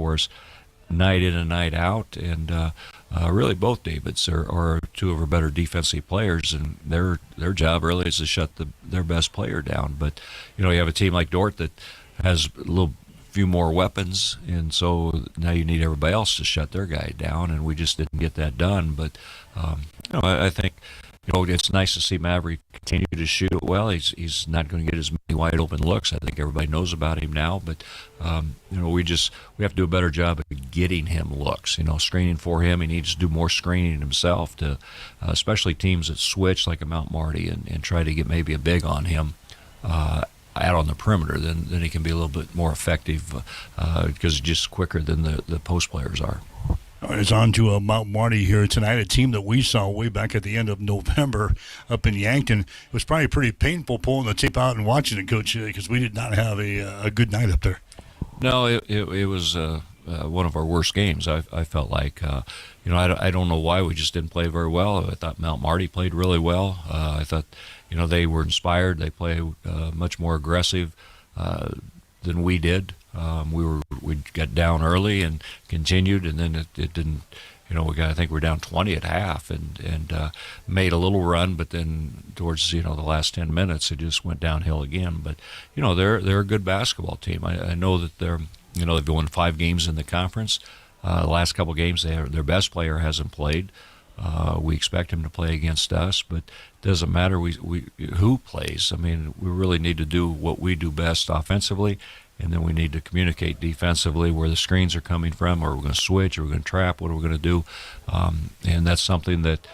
for us night in and night out. And really, both Davids are two of our better defensive players, and their job really is to shut their best player down. But you have a team like Dordt that has a little few more weapons, and so now you need everybody else to shut their guy down, and we just didn't get that done. But I think it's nice to see Maverick continue to shoot it well. He's not going to get as many wide open looks. I think everybody knows about him now, but we have to do a better job of getting him looks. Screening for him. He needs to do more screening himself to, especially teams that switch like a Mount Marty and try to get maybe a big on him. Out on the perimeter, then he can be a little bit more effective because he's just quicker than the post players are. It's on to Mount Marty here tonight, a team that we saw way back at the end of November up in Yankton. It was probably pretty painful pulling the tape out and watching it, Coach, because we did not have a good night up there. No, it was one of our worst games. I felt like, I don't know why we just didn't play very well. I thought Mount Marty played really well. I thought, they were inspired. They played much more aggressive than we did. We got down early and continued, and then it didn't. I think we're down 20 at half, and made a little run, but then towards the last 10 minutes, it just went downhill again. But they're a good basketball team. I know that they've won 5 games in the conference. The last couple games, their best player hasn't played. We expect him to play against us, but it doesn't matter who plays. I mean, we really need to do what we do best offensively, and then we need to communicate defensively where the screens are coming from, or we're going to switch, or we're going to trap, what are we going to do? And that's something that,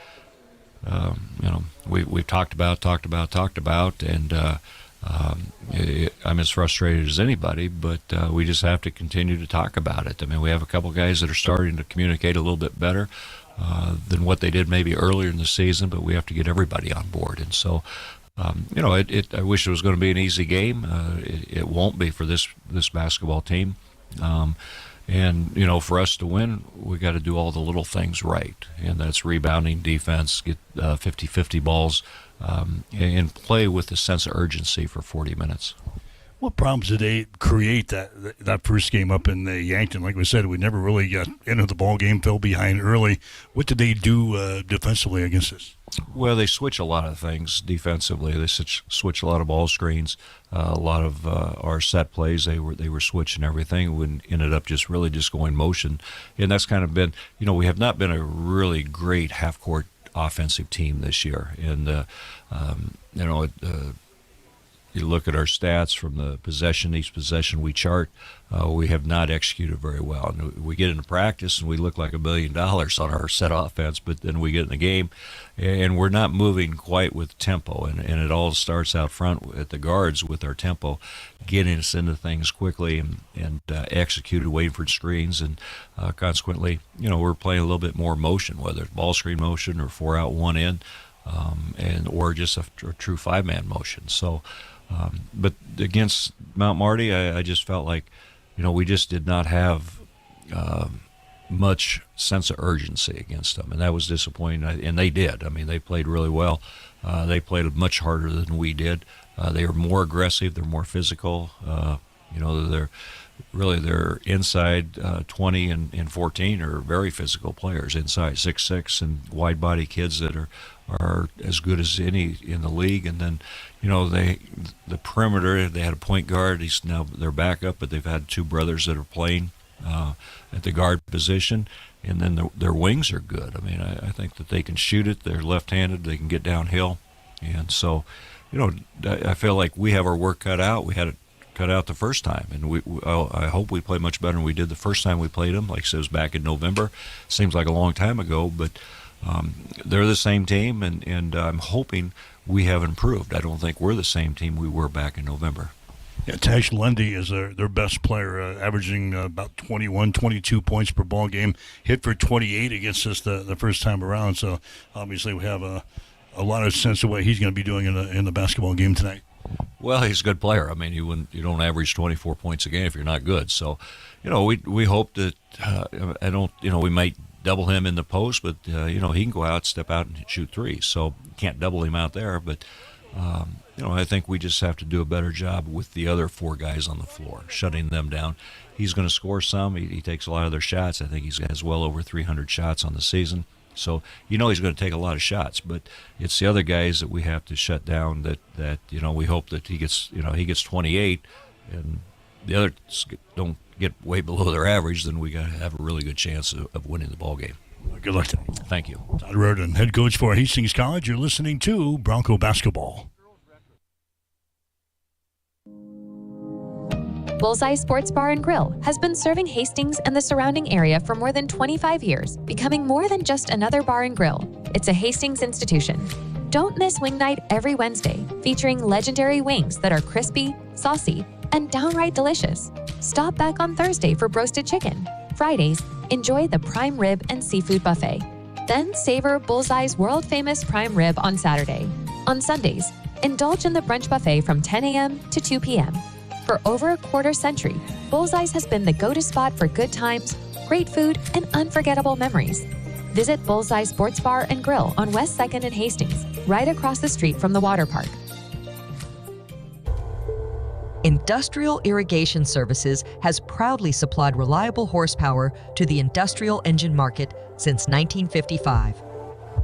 we've talked about, and I'm as frustrated as anybody, but we just have to continue to talk about it. I mean, we have a couple guys that are starting to communicate a little bit better than what they did maybe earlier in the season, but we have to get everybody on board. And so, I wish it was going to be an easy game. It won't be for this basketball team. And for us to win, we got to do all the little things right, and that's rebounding, defense, get 50-50 balls, and play with a sense of urgency for 40 minutes. What problems did they create that first game up in Yankton? Like we said, we never really got into the ball game, fell behind early. What did they do defensively against us? Well, they switch a lot of things defensively. They switch a lot of ball screens, a lot of our set plays. They were switching everything. We ended up just going motion, and that's kind of been. We have not been a really great half court offensive team this year, and you look at our stats from the each possession we chart, we have not executed very well. And we get into practice and we look like $1 billion on our set offense, but then we get in the game and we're not moving quite with tempo. And it all starts out front at the guards with our tempo, getting us into things quickly and executed, waiting for screens. And consequently, we're playing a little bit more motion, whether it's ball screen motion or 4 out, 1 in, or just a true 5-man motion. So, but against Mount Marty, I just felt like, we just did not have much sense of urgency against them, and that was disappointing. And they did. I mean, they played really well. They played much harder than we did. They were more aggressive. They're more physical. They're inside 20 and 14 are very physical players. Inside 6'6" and wide body kids that are as good as any in the league. And then, the perimeter, they had a point guard. He's now their backup, but they've had 2 brothers that are playing at the guard position. And then their wings are good. I mean, I think that they can shoot it. They're left-handed. They can get downhill. And so, I feel like we have our work cut out. We had it cut out the first time, and I hope we play much better than we did the first time we played them. Like I said, it was back in November. Seems like a long time ago, but they're the same team, and I'm hoping we have improved. I don't think we're the same team we were back in November. Yeah, Tash Lundy is their best player, averaging about 21, 22 points per ball game. Hit for 28 against us the first time around. So obviously we have a lot of sense of what he's going to be doing in the basketball game tonight. Well, he's a good player. I mean, you don't average 24 points a game if you're not good. So, we hope that we might double him in the post, but he can go out, step out, and shoot threes. So can't double him out there, but I think we just have to do a better job with the other four guys on the floor, shutting them down. He's going to score some. He takes a lot of their shots. I think he has well over 300 shots on the season. So he's going to take a lot of shots, but it's the other guys that we have to shut down. That we hope that he gets 28, and the others don't get way below their average. Then we got to have a really good chance of winning the ball game. Good luck. Thank you. Todd Reardon, head coach for Hastings College. You're listening to Bronco Basketball. Bullseye Sports Bar and Grill has been serving Hastings and the surrounding area for more than 25 years, becoming more than just another bar and grill. It's a Hastings institution. Don't miss Wing Night every Wednesday, featuring legendary wings that are crispy, saucy, and downright delicious. Stop back on Thursday for roasted chicken. Fridays, enjoy the prime rib and seafood buffet. Then savor Bullseye's world-famous prime rib on Saturday. On Sundays, indulge in the brunch buffet from 10 a.m. to 2 p.m. For over a quarter century, Bullseye's has been the go-to spot for good times, great food, and unforgettable memories. Visit Bullseye Sports Bar and Grill on West 2nd and Hastings, right across the street from the water park. Industrial Irrigation Services has proudly supplied reliable horsepower to the industrial engine market since 1955.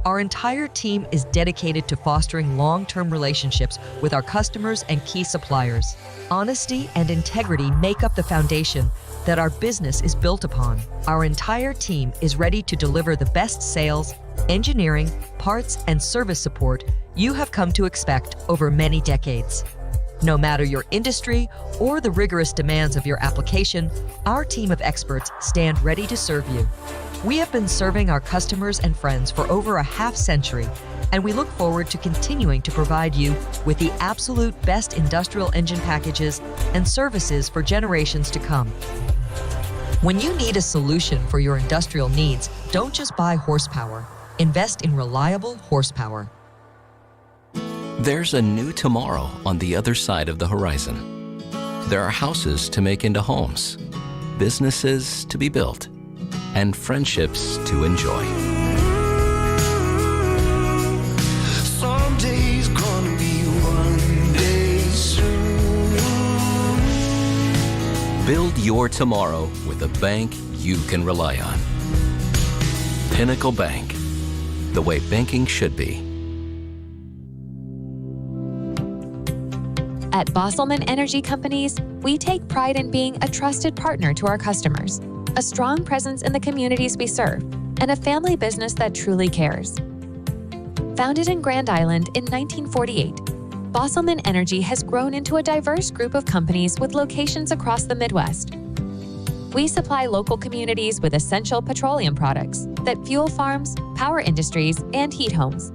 Our entire team is dedicated to fostering long-term relationships with our customers and key suppliers. Honesty and integrity make up the foundation that our business is built upon. Our entire team is ready to deliver the best sales, engineering, parts, and service support you have come to expect over many decades. No matter your industry or the rigorous demands of your application, our team of experts stand ready to serve you. We have been serving our customers and friends for over a half-century, and we look forward to continuing to provide you with the absolute best industrial engine packages and services for generations to come. When you need a solution for your industrial needs, don't just buy horsepower. Invest in reliable horsepower. There's a new tomorrow on the other side of the horizon. There are houses to make into homes, businesses to be built, and friendships to enjoy. Someday's gonna be one day soon. Build your tomorrow with a bank you can rely on. Pinnacle Bank, the way banking should be. At Bosselman Energy Companies, we take pride in being a trusted partner to our customers, a strong presence in the communities we serve, and a family business that truly cares. Founded in Grand Island in 1948, Bosselman Energy has grown into a diverse group of companies with locations across the Midwest. We supply local communities with essential petroleum products that fuel farms, power industries, and heat homes.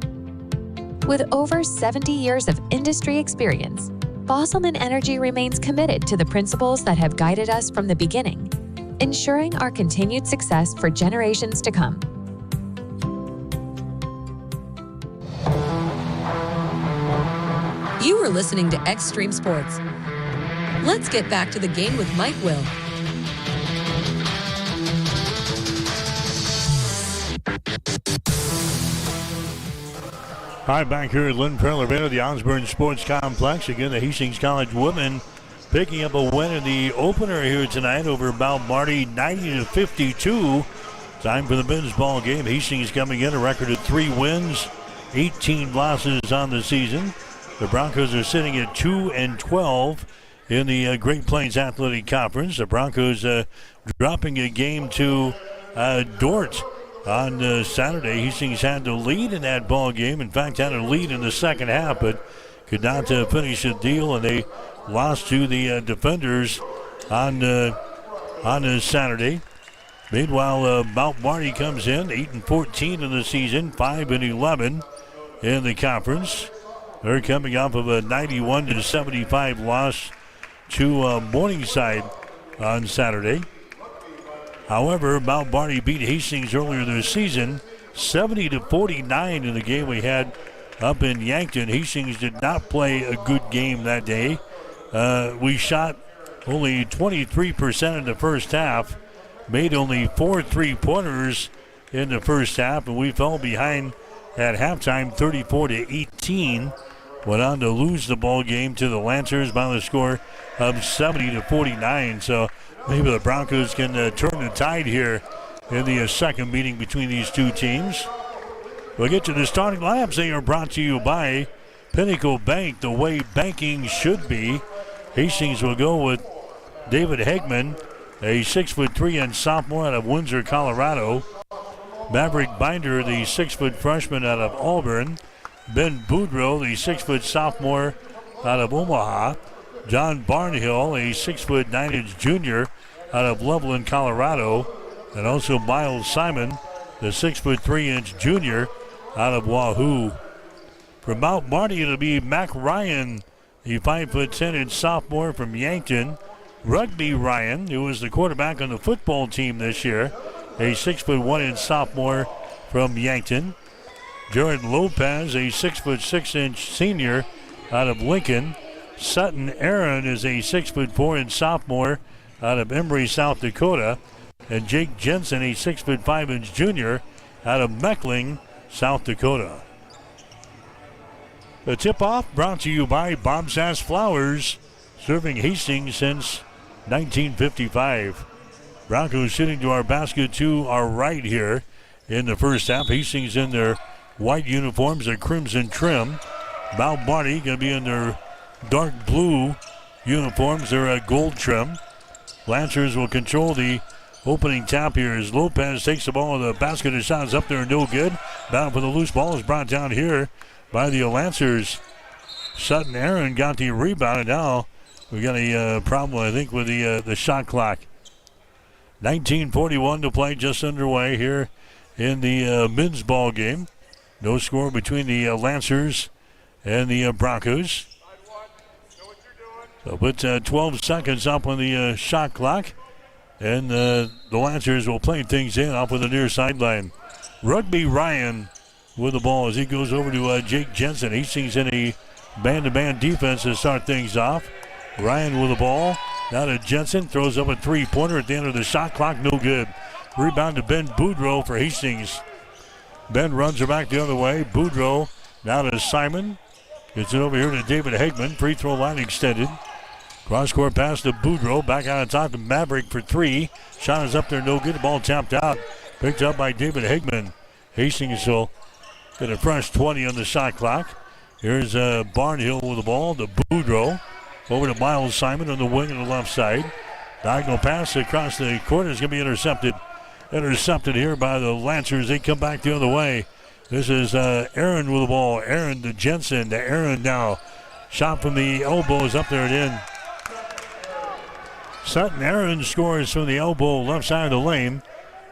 With over 70 years of industry experience, Bosselman Energy remains committed to the principles that have guided us from the beginning, ensuring our continued success for generations to come. You are listening to Extreme Sports. Let's get back to the game with Mike Will. All right, back here at Lynn Pearl Arena, the Osborne Sports Complex. Again, the Hastings College women picking up a win in the opener here tonight over Mount Marty, 90-52. Time for the men's ball game. Hastings coming in a record of 3 wins, 18 losses on the season. The Broncos are sitting at 2-12 in the Great Plains Athletic Conference. The Broncos dropping a game to Dort on Saturday. Hastings had the lead in that ball game. In fact, had a lead in the second half, but could not finish the deal, and they lost to the Defenders on Saturday. Meanwhile, Mount Marty comes in 8-14 in the season, 5-11 in the conference. They're coming off of a 91-75 loss to Morningside on Saturday. However, Mount Marty beat Hastings earlier this season, 70-49 in the game we had up in Yankton. Hastings did not play a good game that day. We shot only 23% in the first half, made only 4 3-pointers in the first half, and we fell behind at halftime 34-18. went on to lose the ball game to the Lancers by the score of 70-49. So maybe the Broncos can turn the tide here in the second meeting between these two teams. We'll get to the starting lineups. They are brought to you by Pinnacle Bank, the way banking should be. Hastings will go with David Hegman, a 6'3" sophomore out of Windsor, Colorado. Maverick Binder, the 6' freshman out of Auburn. Ben Boudreau, the 6' sophomore out of Omaha. John Barnhill, a 6'9" junior out of Loveland, Colorado. And also Miles Simon, the 6'3" junior out of Wahoo. From Mount Marty, it'll be Mac Ryan, the 5'10" sophomore from Yankton. Rugby Ryan, who was the quarterback on the football team this year, a 6'1" sophomore from Yankton. Jared Lopez, a 6'6" senior out of Lincoln. Sutton Aaron is a 6'4" sophomore out of Emory, South Dakota. And Jake Jensen, a 6'5" junior out of Meckling, South Dakota. The tip-off brought to you by Bob Sass Flowers, serving Hastings since 1955. Broncos sitting to our basket to our right here in the first half. Hastings in their white uniforms, their crimson trim. Mount Marty going to be in their dark blue uniforms, their gold trim. Lancers will control the opening tap here as Lopez takes the ball to the basket. His shot is up there, no good. Battle for the loose ball is brought down here by the Lancers. Sutton Aaron got the rebound, and now we got a problem, I think, with the shot clock. 19:41 to play, just underway here in the men's ball game. No score between the Lancers and the Broncos. So put 12 seconds up on the shot clock. And the Lancers will play things in off of the near sideline. Rugby Ryan with the ball as he goes over to Jake Jensen. Hastings in a man-to-man defense to start things off. Ryan with the ball. Now to Jensen. Throws up a three-pointer at the end of the shot clock. No good. Rebound to Ben Boudreau for Hastings. Ben runs her back the other way. Boudreau now to Simon. Gets it over here to David Hegman. Free throw line extended. Cross-court pass to Boudreau. Back out on top to Maverick for three. Shot is up there, no good. The ball tapped out. Picked up by David Hegman. Hastings will get a fresh 20 on the shot clock. Here's Barnhill with the ball to Boudreau. Over to Miles Simon on the wing on the left side. Diagonal pass across the court is going to be intercepted. Intercepted here by the Lancers. They come back the other way. This is Aaron with the ball. Aaron to Jensen. To Aaron now. Shot from the elbow is up there and in. Sutton Aaron scores from the elbow left side of the lane.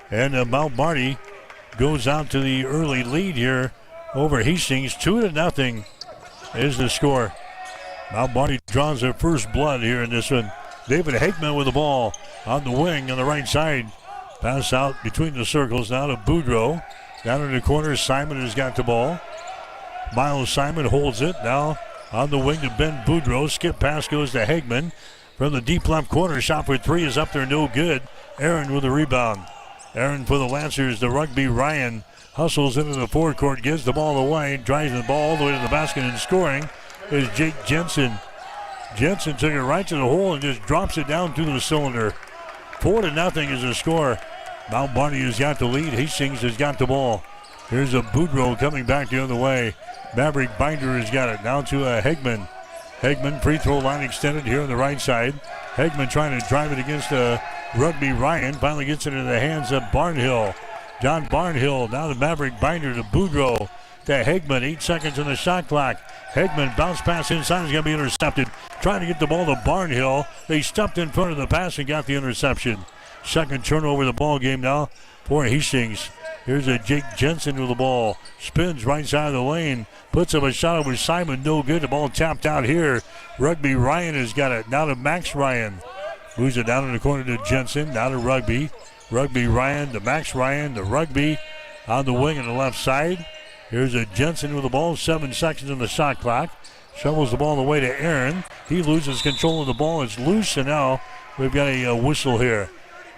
And Mount Marty goes out to the early lead here over Hastings. 2-0 is the score. Mount Marty draws their first blood here in this one. David Hegman with the ball on the wing on the right side. Pass out between the circles now to Boudreau. Down in the corner, Simon has got the ball. Miles Simon holds it. Now on the wing to Ben Boudreau. Skip pass goes to Hegman. From the deep left corner, shot for three is up there, no good. Aaron with the rebound. Aaron for the Lancers, the Rugby Ryan hustles into the forecourt, gives the ball away, drives the ball all the way to the basket, and scoring is Jake Jensen. Jensen took it right to the hole and just drops it down through the cylinder. 4-0 is the score. Mount Marty has got the lead. Hastings has got the ball. Here's a Boudreau coming back the other way. Maverick Binder has got it. Now to Hegman. Hegman, free throw line extended here on the right side. Hegman trying to drive it against Rugby Ryan. Finally gets it into the hands of Barnhill. John Barnhill, now the Maverick Binder to Boudreau. To Hegman, 8 seconds on the shot clock. Hegman bounce pass inside is going to be intercepted. Trying to get the ball to Barnhill. They stepped in front of the pass and got the interception. Second turnover of the ball game now for Hastings. Here's a Jake Jensen with the ball. Spins right side of the lane. Puts up a shot over Simon. No good. The ball tapped out here. Rugby Ryan has got it. Now to Max Ryan. Moves it down in the corner to Jensen. Now to Rugby. Rugby Ryan to Max Ryan. To Rugby on the wing on the left side. Here's a Jensen with the ball. 7 seconds on the shot clock. Shovels the ball away to Aaron. He loses control of the ball. It's loose, and now we've got a whistle here.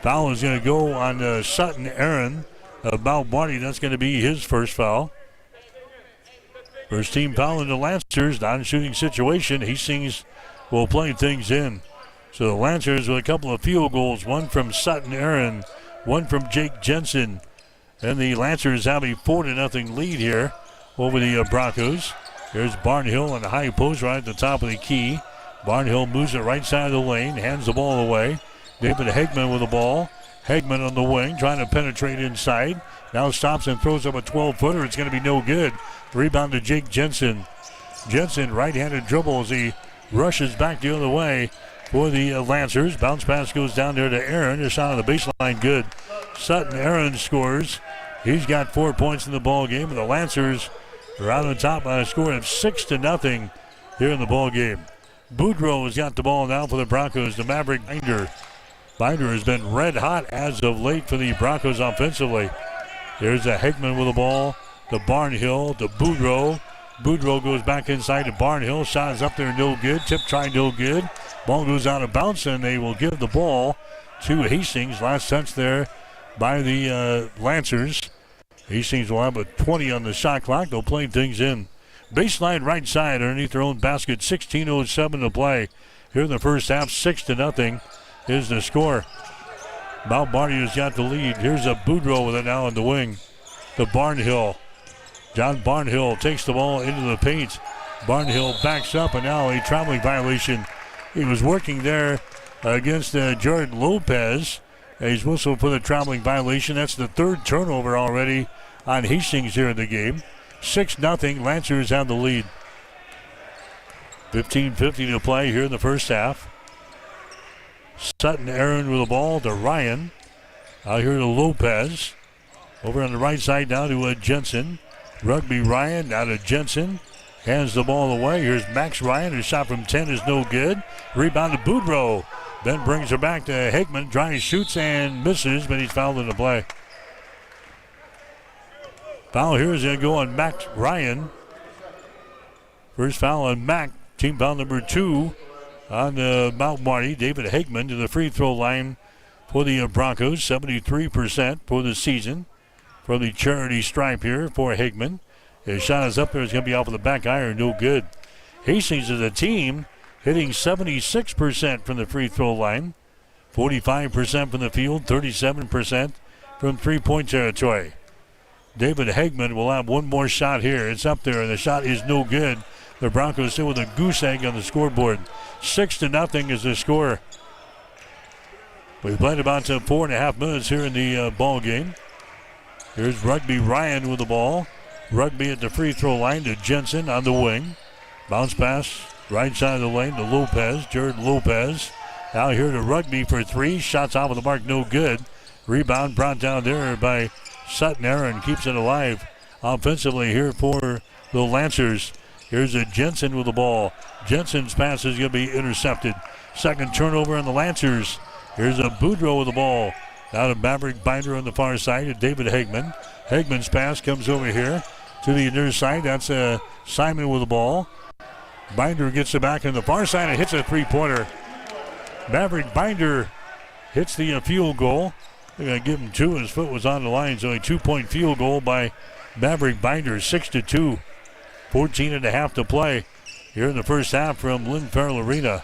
Foul is going to go on Sutton Aaron. Mount Marty, that's going to be his first foul. First team foul in the Lancers, non-shooting situation. Hastings will play things in. So the Lancers with a couple of field goals, one from Sutton Aaron, one from Jake Jensen. And the Lancers have a 4-0 lead here over the Broncos. There's Barnhill on the high post right at the top of the key. Barnhill moves it right side of the lane, hands the ball away. David Hegman with the ball. Hegman on the wing, trying to penetrate inside. Now stops and throws up a 12-footer. It's going to be no good. Rebound to Jake Jensen. Jensen, right-handed dribble as he rushes back the other way for the Lancers. Bounce pass goes down there to Aaron. Just out of the baseline, good. Sutton Aaron scores. He's got 4 points in the ball game, and the Lancers are out on top by a score of 6-0 here in the ball game. Boudreaux has got the ball now for the Broncos. The Maverick Binder. Binder has been red hot as of late for the Broncos offensively. There's a Hegman with the ball. The Barnhill, the Boudreaux. Boudreaux goes back inside to Barnhill. Shot is up there, no good. Tip try, no good. Ball goes out of bounds, and they will give the ball to Hastings. Last touch there by the Lancers. Hastings will have a 20 on the shot clock. They'll play things in. Baseline right side underneath their own basket. 16:07 to play here in the first half. 6-0 is the score. Mount Marty has got the lead. Here's a Boudreaux with it now on the wing. The Barnhill. John Barnhill takes the ball into the paint. Barnhill backs up, and now a traveling violation. He was working there against Jared Lopez. He's whistled for the traveling violation. That's the third turnover already on Hastings here in the game. 6-0. Lancers have the lead. 15:50 to play here in the first half. Sutton Aaron with the ball to Ryan. Out here to Lopez. Over on the right side now to Jensen. Rugby Ryan now to Jensen. Hands the ball away. Here's Max Ryan. His shot from 10 is no good. Rebound to Boudreaux. Then brings her back to Hegman. Drives, shoots, and misses, but he's fouled in the play. Foul here is going to go on Max Ryan. First foul on Mac. Team foul number 2 on Mount Marty. David Hegman to the free throw line for the Broncos. 73% for the season from the charity stripe here for Hegman. His shot is up there. It's going to be off of the back iron. No good. Hastings is a team hitting 76% from the free throw line. 45% from the field. 37% from three-point territory. David Hegman will have one more shot here. It's up there, and the shot is no good. The Broncos still with a goose egg on the scoreboard. 6-0 is the score. We've played about 4.5 minutes here in the ball game. Here's Rugby Ryan with the ball. Rugby at the free throw line to Jensen on the wing. Bounce pass right side of the lane to Lopez. Jared Lopez. Now here to Rugby for 3. Shots off of the mark, no good. Rebound brought down there by Sutton Aaron. Keeps it alive offensively here for the Lancers. Here's a Jensen with the ball. Jensen's pass is going to be intercepted. Second turnover on the Lancers. Here's a Boudreaux with the ball. Now to Maverick Binder on the far side to David Hegman. Hegman's pass comes over here to the near side. That's Simon with the ball. Binder gets it back on the far side and hits a three-pointer. Maverick Binder hits the field goal. They're going to give him 2. His foot was on the line. So a 2-point field goal by Maverick Binder. 6-2. 14.5 to play here in the first half from Lynn Farrell Arena.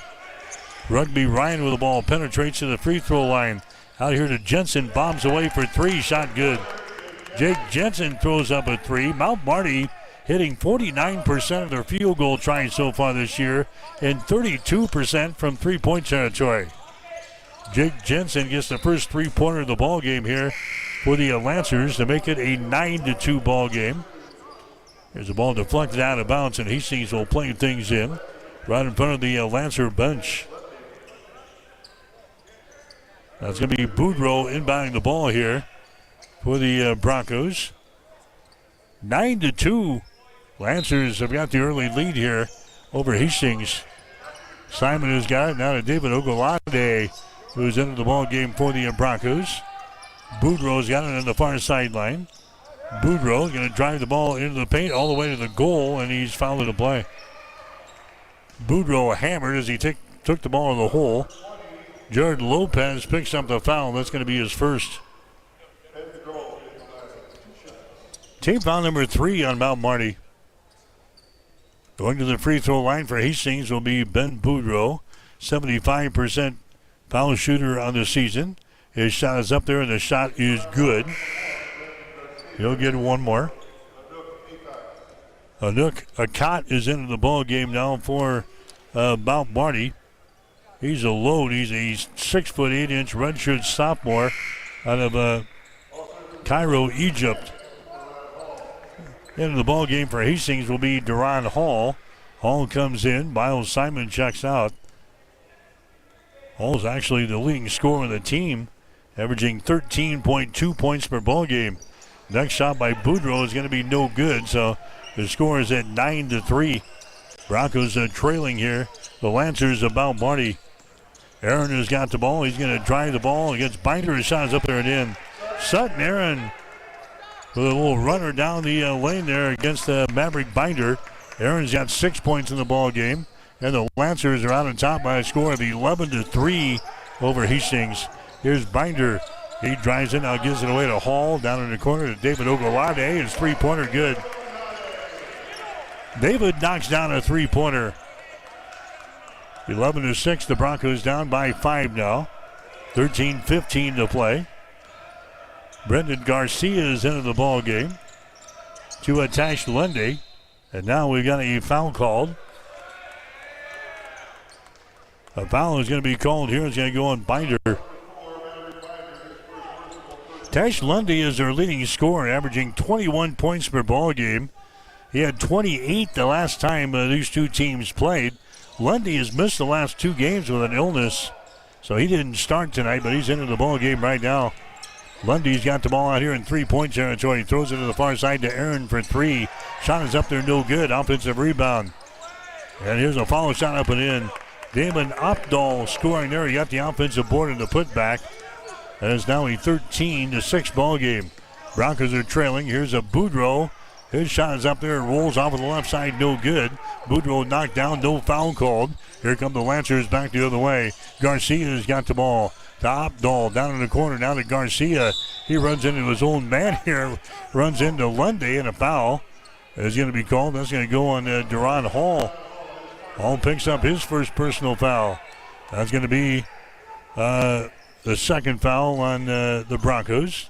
Rugby Ryan with the ball penetrates to the free throw line. Out here to Jensen, bombs away for 3, shot good. Jake Jensen throws up a 3. Mount Marty hitting 49% of their field goal tries so far this year and 32% from three-point territory. Jake Jensen gets the first three-pointer of the ball game here for the Lancers to make it a 9-2 ball game. There's a ball deflected out of bounds, and Hastings will play things in right in front of the Lancer bench. That's going to be Boudreaux inbounding the ball here for the Broncos. 9-2. Lancers have got the early lead here over Hastings. Simon has got it now to David Ogolade, who's into the ball game for the Broncos. Boudreaux's got it on the far sideline. Boudreaux going to drive the ball into the paint all the way to the goal, and he's fouled in the play. Boudreaux hammered as he took the ball in the hole. Jared Lopez picks up the foul. That's going to be his first. Team foul number 3 on Mount Marty. Going to the free throw line for Hastings will be Ben Boudreau, 75% foul shooter on the season. His shot is up there, and the shot is good. He'll get one more. Anook Akat is into the ball game now for Mount Marty. He's a load. He's a 6'8" redshirt sophomore out of Cairo, Egypt. Into the ball game for Hastings will be Duran Hall. Hall comes in. Miles Simon checks out. Hall's actually the leading scorer of the team, averaging 13.2 points per ball game. Next shot by Boudreau is going to be no good, so the score is at 9-3. Broncos trailing here. The Lancers of Mount Marty. Aaron has got the ball. He's going to drive the ball against Binder. His shot is up there and in. Sutton Aaron with a little runner down the lane there against Maverick Binder. Aaron's got 6 points in the ball game, and the Lancers are out on top by a score of 11-3 over Hastings. Here's Binder. He drives in, now gives it away to Hall, down in the corner to David Ogolade. His three-pointer good. David knocks down a three-pointer. 11-6, the Broncos down by 5 now. 13-15 to play. Brendan Garcia is into the ball game to Tash Lundy. And now we've got a foul called. A foul is going to be called here. It's going to go on Binder. Tash Lundy is their leading scorer, averaging 21 points per ball game. He had 28 the last time these two teams played. Lundy has missed the last 2 games with an illness, so he didn't start tonight, but he's into the ball game right now. Lundy's got the ball out here in 3-point territory. He throws it to the far side to Aaron for 3. Shot is up there, no good. Offensive rebound. And here's a follow shot up and in. Damon Opdahl scoring there. He got the offensive board in the putback. And it's now a 13-6 ball game. Broncos are trailing. Here's a Boudreau. His shot is up there. Rolls off of the left side, no good. Boudreau knocked down, no foul called. Here come the Lancers back the other way. Garcia's got the ball. To Opdahl, down in the corner, now to Garcia. He runs into his own man here, runs into Lundy, and a foul is going to be called. That's going to go on Duran Hall. Hall picks up his first personal foul. That's going to be the second foul on the Broncos.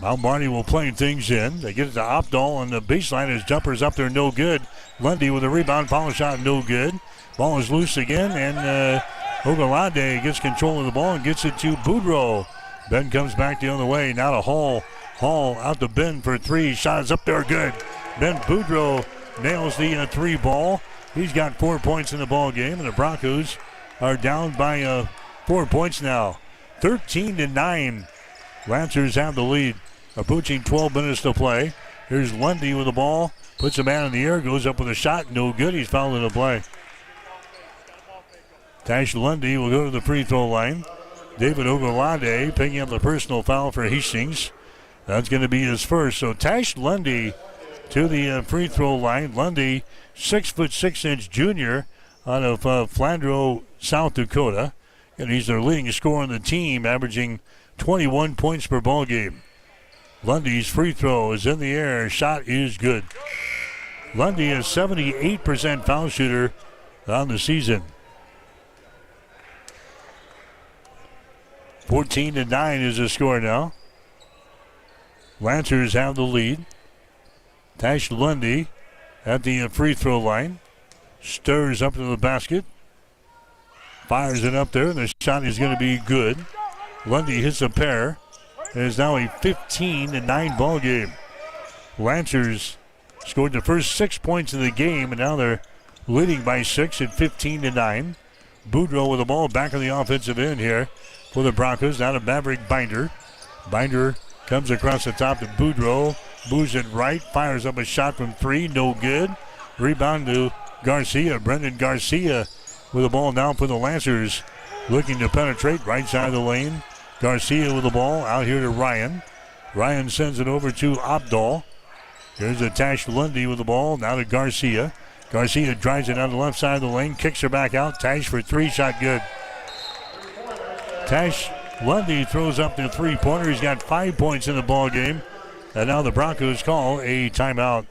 Mount Marty will play things in. They get it to Opdahl on the baseline. His jumper's up there, no good. Lundy with a rebound, follow shot, no good. Ball is loose again, and Ogolade gets control of the ball and gets it to Boudreau. Ben comes back the other way. Now to Hall. Hall out to Ben for 3. Shot is up there, good. Ben Boudreau nails the 3 ball. He's got 4 points in the ball game, and the Broncos are down by 4 points now. 13-9. Lancers have the lead. Approaching 12 minutes to play. Here's Lundy with the ball. Puts a man in the air, goes up with a shot, no good. He's fouled in the play. Tash Lundy will go to the free throw line. David Ogolade picking up the personal foul for Hastings. That's going to be his first. So Tash Lundy to the free throw line. Lundy, 6'6" junior out of Flandreau, South Dakota. And he's their leading scorer on the team, averaging 21 points per ball game. Lundy's free throw is in the air. Shot is good. Lundy is 78% foul shooter on the season. 14-9 is the score now. Lancers have the lead. Tash Lundy at the free throw line. Stirs up to the basket. Fires it up there, and the shot is going to be good. Lundy hits a pair. It is now a 15-9 ball game. Lancers scored the first 6 points of the game, and now they're leading by 6 at 15-9. Boudreau with the ball back on the offensive end here for the Broncos. Now to Maverick Binder. Binder comes across the top to Boudreau. Moves it right. Fires up a shot from 3. No good. Rebound to Garcia. Brendan Garcia with the ball now for the Lancers. Looking to penetrate right side of the lane. Garcia with the ball out here to Ryan. Ryan sends it over to Opdahl. Here's a Tash Lundy with the ball. Now to Garcia. Garcia drives it down the left side of the lane. Kicks her back out. Tash for 3. Shot good. Tash Lundy throws up the 3-pointer. He's got 5 points in the ball game. And now the Broncos call a timeout.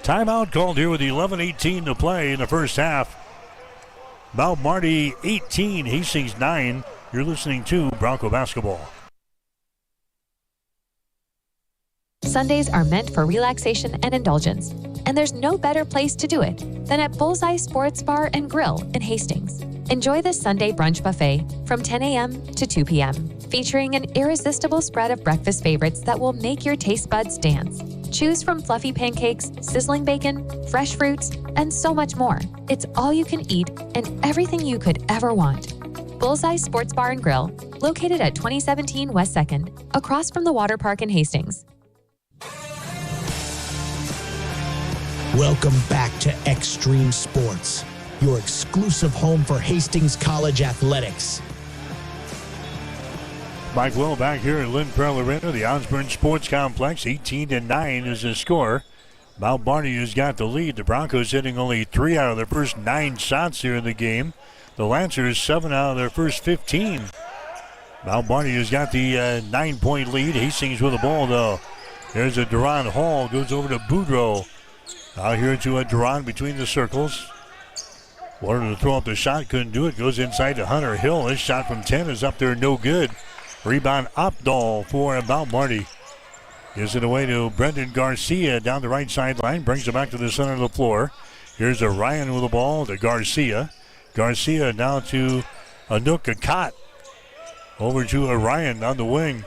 Timeout called here with 11:18 to play in the first half. Mount Marty 18, Hastings 9. You're listening to Bronco Basketball. Sundays are meant for relaxation and indulgence, and there's no better place to do it than at Bullseye Sports Bar and Grill in Hastings. Enjoy the Sunday brunch buffet from 10 a.m. to 2 p.m., featuring an irresistible spread of breakfast favorites that will make your taste buds dance. Choose from fluffy pancakes, sizzling bacon, fresh fruits, and so much more. It's all you can eat and everything you could ever want. Bullseye Sports Bar and Grill, located at 2017 West 2nd, across from the water park in Hastings. Welcome back to Extreme Sports, your exclusive home for Hastings College athletics. Mike Will back here at Lynn Pearl Arena, the Osborne Sports Complex. 18-9 is the score. Mount Marty has got the lead. The Broncos hitting only 3 out of their first 9 shots here in the game. The Lancers 7 out of their first 15. Mount Marty has got the 9-point lead. Hastings with the ball, though. There's a Duran Hall. Goes over to Boudreau. Out here to Duran between the circles. Wanted to throw up the shot. Couldn't do it. Goes inside to Hunter Hill. His shot from 10 is up there. No good. Rebound Opdahl for Mount Marty. Gives it away to Brendan Garcia down the right sideline. Brings it back to the center of the floor. Here's Ryan with the ball to Garcia. Garcia now to Anook Akat. Over to Ryan on the wing.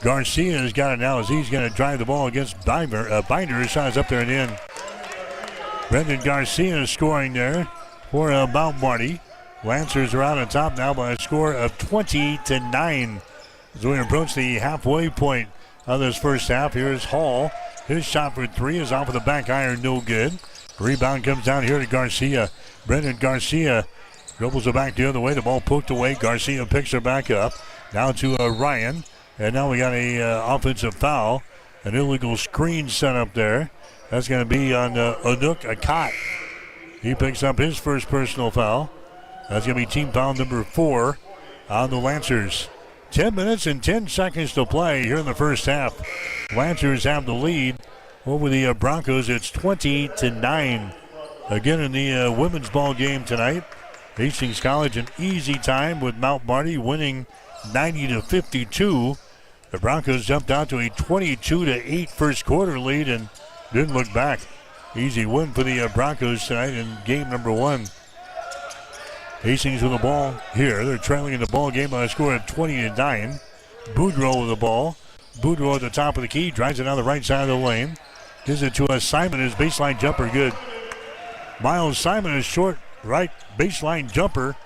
Garcia has got it now as he's going to drive the ball against Binder. His shot is up there and in. Brendan Garcia is scoring there for Mount Marty. Lancers are out on top now by a score of 20-9. As we approach the halfway point of this first half, here's Hall. His shot for 3 is off of the back iron, no good. Rebound comes down here to Garcia. Brendan Garcia dribbles it back the other way. The ball poked away. Garcia picks her back up. Now to Ryan. And now we got a offensive foul. An illegal screen set up there. That's going to be on Anook Akat. He picks up his first personal foul. That's going to be team foul number 4 on the Lancers. 10 minutes and 10 seconds to play here in the first half. Lancers have the lead over the Broncos. It's 20-9. Again in the women's ball game tonight. Hastings College an easy time with Mount Marty winning 90-52. The Broncos jumped out to a 22-8 first quarter lead and didn't look back. Easy win for the Broncos tonight in game number 1. Hastings with the ball here. They're trailing in the ball game by a score of 20-9. Boudreau with the ball. Boudreau at the top of the key. Drives it down the right side of the lane. Gives it to Simon. His baseline jumper good. Miles Simon is short right baseline jumper.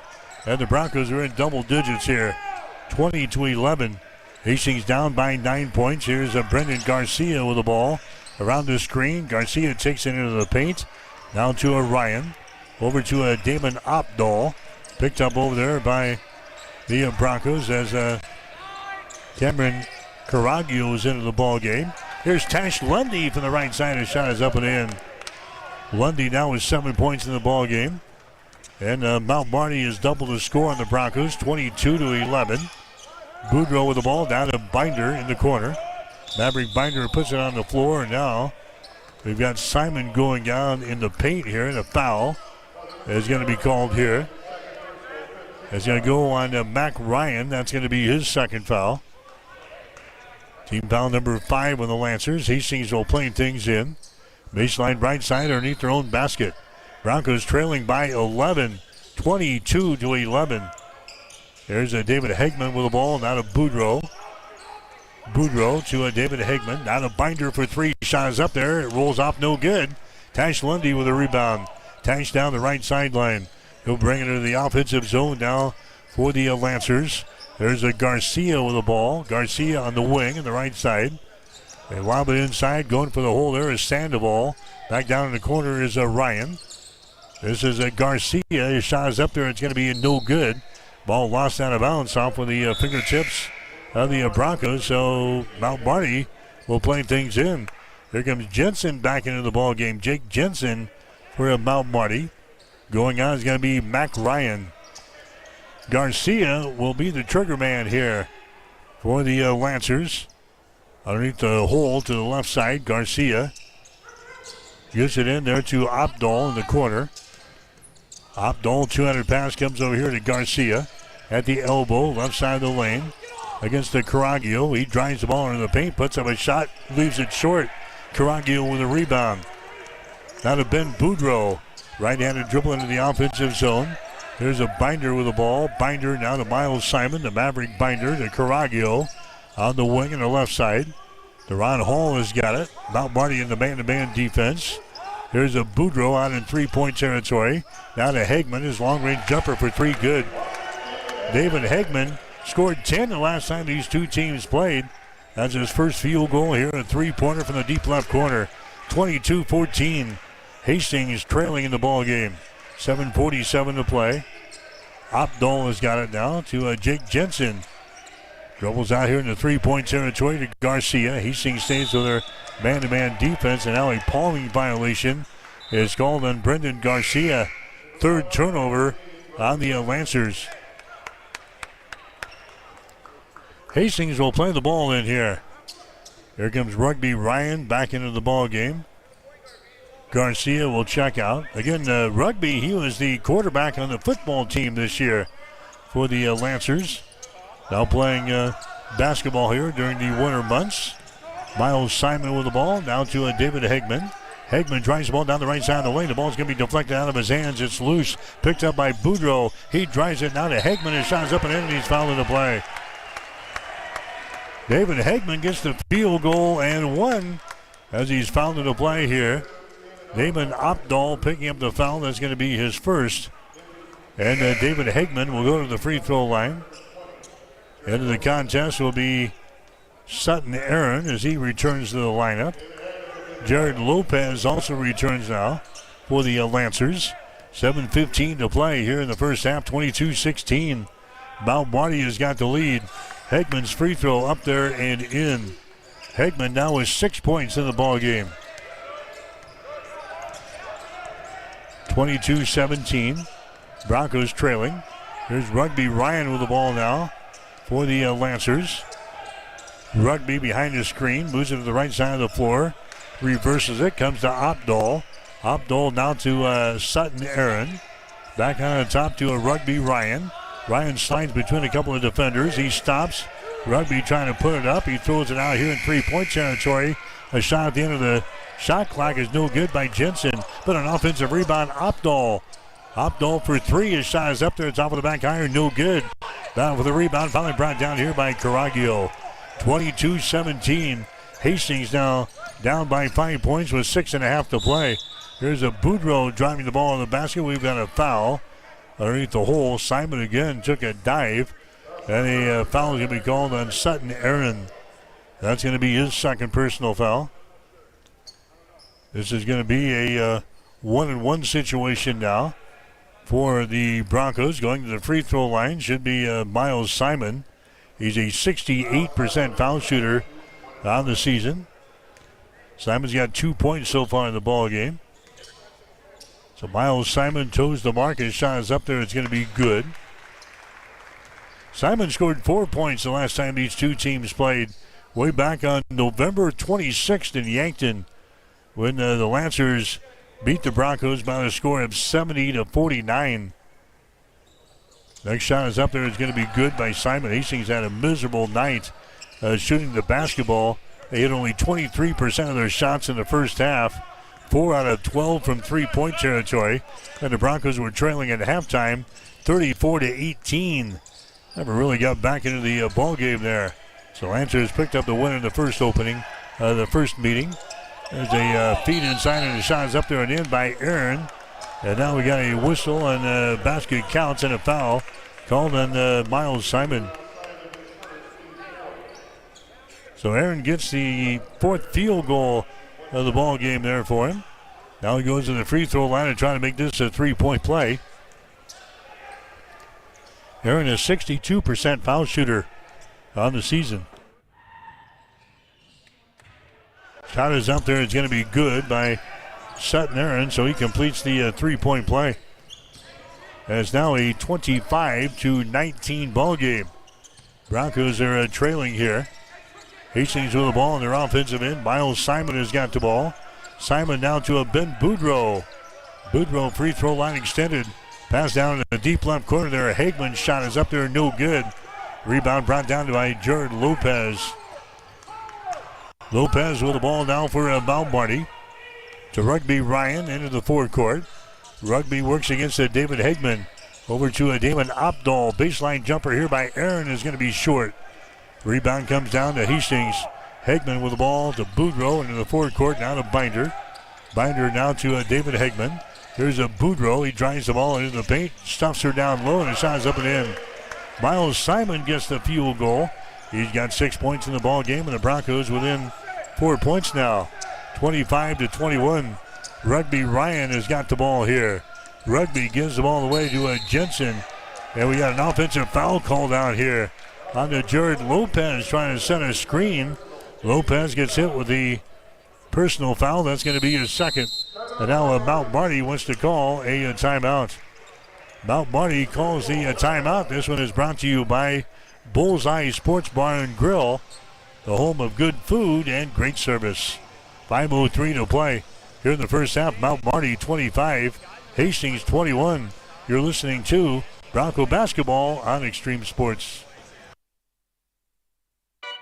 And the Broncos are in double digits here. 20-11. Hastings down by 9 points. Here's Brendan Garcia with the ball. Around the screen. Garcia takes it into the paint. Down to Ryan. Over to Damon Opdahl. Picked up over there by the Broncos as Cameron Caraglio is into the ball game. Here's Tash Lundy from the right side. His shot is up and in. Lundy now with 7 points in the ball game. And Mount Marty has doubled the score on the Broncos, 22-11. Boudreau with the ball down to Binder in the corner. Maverick Binder puts it on the floor. And now we've got Simon going down in the paint here. And a foul is going to be called here. It's going to go on Mac Ryan. That's going to be his second foul. Team foul number 5 on the Lancers. Hastings will play things in. Baseline right side underneath their own basket. Broncos trailing by 11, 22-11. There's David Hegman with the ball, now to Boudreau. Boudreau to David Hegman. Now to Binder for 3. Shot is up there. It rolls off, no good. Tash Lundy with a rebound. Tash down the right sideline. He'll bring it into the offensive zone now for the Lancers. There's a Garcia with the ball. Garcia on the wing on the right side. They lob it inside. Going for the hole there is Sandoval. Back down in the corner is Ryan. This is Garcia. His shot is up there. It's going to be no good. Ball lost out of bounds off with the fingertips of the Broncos. So Mount Marty will play things in. Here comes Jensen back into the ball game. Jake Jensen for Mount Marty. Going on is going to be Mac Ryan. Garcia will be the trigger man here for the Lancers. Underneath the hole to the left side, Garcia. Gives it in there to Opdahl in the corner. Opdahl, 200 pass, comes over here to Garcia at the elbow, left side of the lane against the Caraglio. He drives the ball into the paint, puts up a shot, leaves it short. Caraglio with a rebound. Now to Ben Boudreau. Right-handed dribble into the offensive zone. There's a Binder with the ball. Binder now to Miles Simon, the Maverick Binder to Caraglio on the wing on the left side. Deron Hall has got it. Mount Marty in the man-to-man defense. There's a Boudreau out in three-point territory. Now to Hegman, his long-range jumper for three, good. David Hegman scored 10 the last time these two teams played. That's his first field goal here, a three-pointer from the deep left corner. 22-14. Hastings trailing in the ball game. 7:47 to play. Opdahl has got it now to Jake Jensen. Dribbles out here in the three-point territory to Garcia. Hastings stays with their man-to-man defense, and now a palming violation is called on Brendan Garcia. Third turnover on the Lancers. Hastings will play the ball in here. Here comes Rugby Ryan back into the ball game. Garcia will check out. Again, Rugby, he was the quarterback on the football team this year for the Lancers. Now playing basketball here during the winter months. Miles Simon with the ball. Now to David Hegman. Hegman drives the ball down the right side of the lane. The ball's going to be deflected out of his hands. It's loose. Picked up by Boudreau. He drives it now to Hegman. His shot is up and in, and he's fouled in the play. David Hegman gets the field goal and one as he's fouled in the play here. Damon Opdahl picking up the foul. That's going to be his first. And David Hegman will go to the free throw line. Into the contest will be Sutton Aaron as he returns to the lineup. Jared Lopez also returns now for the Lancers. 7:15 to play here in the first half, 22-16. Mount Marty has got the lead. Hegman's free throw up there and in. Hegman now with 6 points in the ball game. 22-17. Broncos trailing. Here's Rugby Ryan with the ball now for the Lancers. Rugby behind the screen, moves it to the right side of the floor, reverses it, comes to Opdahl. Opdahl now to Sutton Aaron. Back on the top to a Rugby Ryan. Ryan slides between a couple of defenders. He stops. Rugby trying to put it up. He throws it out here in three-point territory. A shot at the end of the shot clock is no good by Jensen, but an offensive rebound, Opdahl. Opdahl for three. His shot is up there, top of the back iron, no good. Down for the rebound, finally brought down here by Caraglio. 22-17. Hastings now down by 5 points with 6.5 to play. Here's a Boudreau driving the ball in the basket. We've got a foul underneath the hole. Simon again took a dive, and a foul is going to be called on Sutton Aaron. That's going to be his second personal foul. This is going to be a 1-and-1 situation now for the Broncos. Going to the free throw line should be Miles Simon. He's a 68% foul shooter on the season. Simon's got 2 points so far in the ball game. So Miles Simon toes the mark. His shot is up there. It's going to be good. Simon scored 4 points the last time these two teams played, way back on November 26th in Yankton, when the Lancers beat the Broncos by a score of 70-49. Next shot is up there. It's going to be good by Simon. Hastings had a miserable night shooting the basketball. They hit only 23% of their shots in the first half. 4 out of 12 from three-point territory. And the Broncos were trailing at halftime, 34-18. Never really got back into the ball game there. So Lancers picked up the win in the first meeting. There's a feed inside, and the shot is up there and in by Aaron. And now we got a whistle, and basket counts and a foul called on Miles Simon. So Aaron gets the fourth field goal of the ball game there for him. Now he goes to the free throw line and trying to make this a three-point play. Aaron is 62% foul shooter on the season. Shot is up there. It's going to be good by Sutton Aaron, so he completes the three-point play. And it's now a 25-19 ball game. Broncos are trailing here. Hastings with the ball in their offensive end. Miles Simon has got the ball. Simon now to a Ben Boudreau. Boudreau free throw line extended. Pass down in the deep left corner there. Hagman's shot is up there, no good. Rebound brought down by Jared Lopez. Lopez with the ball now for Mount Marty. To Rugby Ryan into the forecourt. Rugby works against David Hagman. Over to Damon Opdahl. Baseline jumper here by Aaron is going to be short. Rebound comes down to Hastings. Hagman with the ball to Boudreau into the forecourt. Now to Binder. Binder now to David Hagman. Here's a Boudreau. He drives the ball into the paint. Stuffs her down low and the shot is up and in. Miles Simon gets the field goal. He's got 6 points in the ball game, and the Broncos within 4 points now. 25-21. Rugby Ryan has got the ball here. Rugby gives the ball away to Jensen. And we got an offensive foul called out here on to Jared Lopez trying to set a screen. Lopez gets hit with the personal foul. That's going to be his second. And now Mount Marty wants to call a timeout. Mount Marty calls the timeout. This one is brought to you by Bullseye Sports Bar and Grill, the home of good food and great service. 5:03 to play here in the first half. Mount Marty 25, Hastings 21. You're listening to Bronco Basketball on Extreme Sports.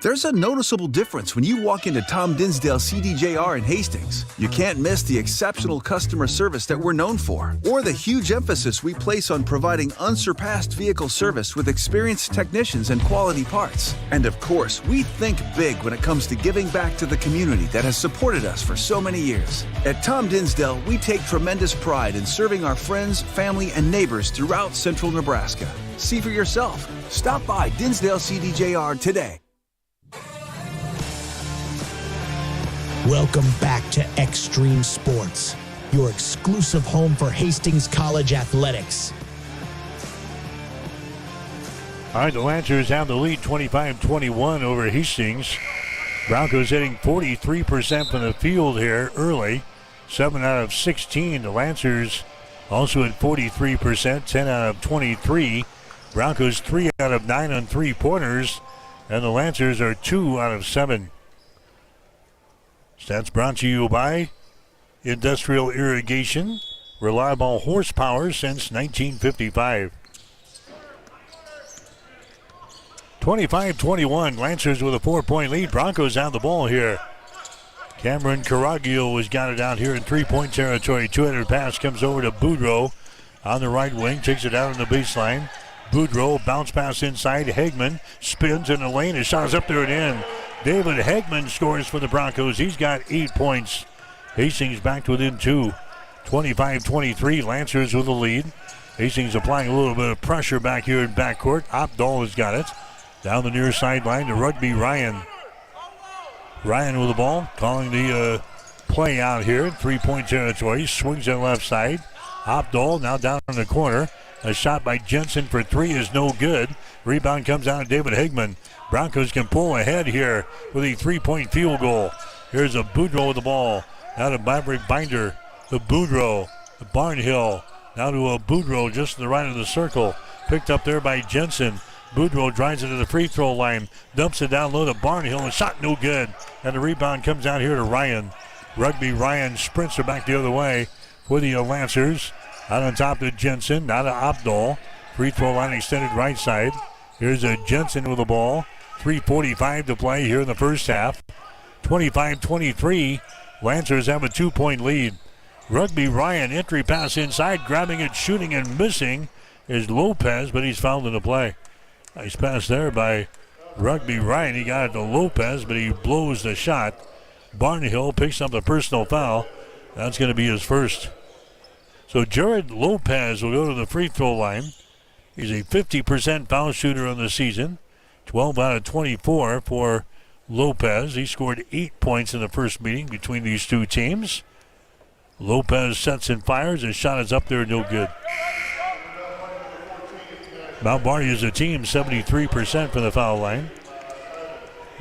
There's a noticeable difference when you walk into Tom Dinsdale CDJR in Hastings. You can't miss the exceptional customer service that we're known for, or the huge emphasis we place on providing unsurpassed vehicle service with experienced technicians and quality parts. And of course, we think big when it comes to giving back to the community that has supported us for so many years. At Tom Dinsdale, we take tremendous pride in serving our friends, family, and neighbors throughout central Nebraska. See for yourself. Stop by Dinsdale CDJR today. Welcome back to Extreme Sports, your exclusive home for Hastings College athletics. All right, the Lancers have the lead 25-21 over Hastings. Broncos hitting 43% from the field here early. 7 out of 16. The Lancers also at 43%, 10 out of 23. Broncos 3 out of 9 on three-pointers. And the Lancers are 2 out of 7. Stats brought to you by Industrial Irrigation, reliable horsepower since 1955. 25-21, Lancers with a 4-point lead. Broncos have the ball here. Cameron Caraglio has got it out here in three-point territory. 200 pass comes over to Boudreau on the right wing, takes it out on the baseline. Boudreau, bounce pass inside. Hagman spins in the lane. His shot is up there and in. David Hagman scores for the Broncos. He's got 8 points. Hastings back to within 2. 25-23, Lancers with the lead. Hastings applying a little bit of pressure back here in backcourt. Opdahl has got it. Down the near sideline to Rugby Ryan. Ryan with the ball, calling the play out here in three-point territory. Swings it left side. Opdahl now down in the corner. A shot by Jensen for 3 is no good. Rebound comes out to David Hagman. Broncos can pull ahead here with a 3-point field goal. Here's a Boudreau with the ball. Now to Maverick Binder. The Boudreau. The Barnhill. Now to a Boudreau just to the right of the circle. Picked up there by Jensen. Boudreau drives it to the free throw line. Dumps it down low to Barnhill. A shot no good. And the rebound comes out here to Ryan. Rugby Ryan sprints her back the other way for the Lancers. Out on top to Jensen. Now to Opdahl. Free throw line extended right side. Here's a Jensen with the ball. 3:45 to play here in the first half. 25-23. Lancers have a 2-point lead. Rugby Ryan, entry pass inside, grabbing it, shooting, and missing is Lopez, but he's fouled in the play. Nice pass there by Rugby Ryan. He got it to Lopez, but he blows the shot. Barnhill picks up the personal foul. That's going to be his first. So Jared Lopez will go to the free throw line. He's a 50% foul shooter on the season. 12 out of 24 for Lopez. He scored 8 points in the first meeting between these two teams. Lopez sets and fires. His shot is up there, no good. Mount Marty is a team, 73% from the foul line.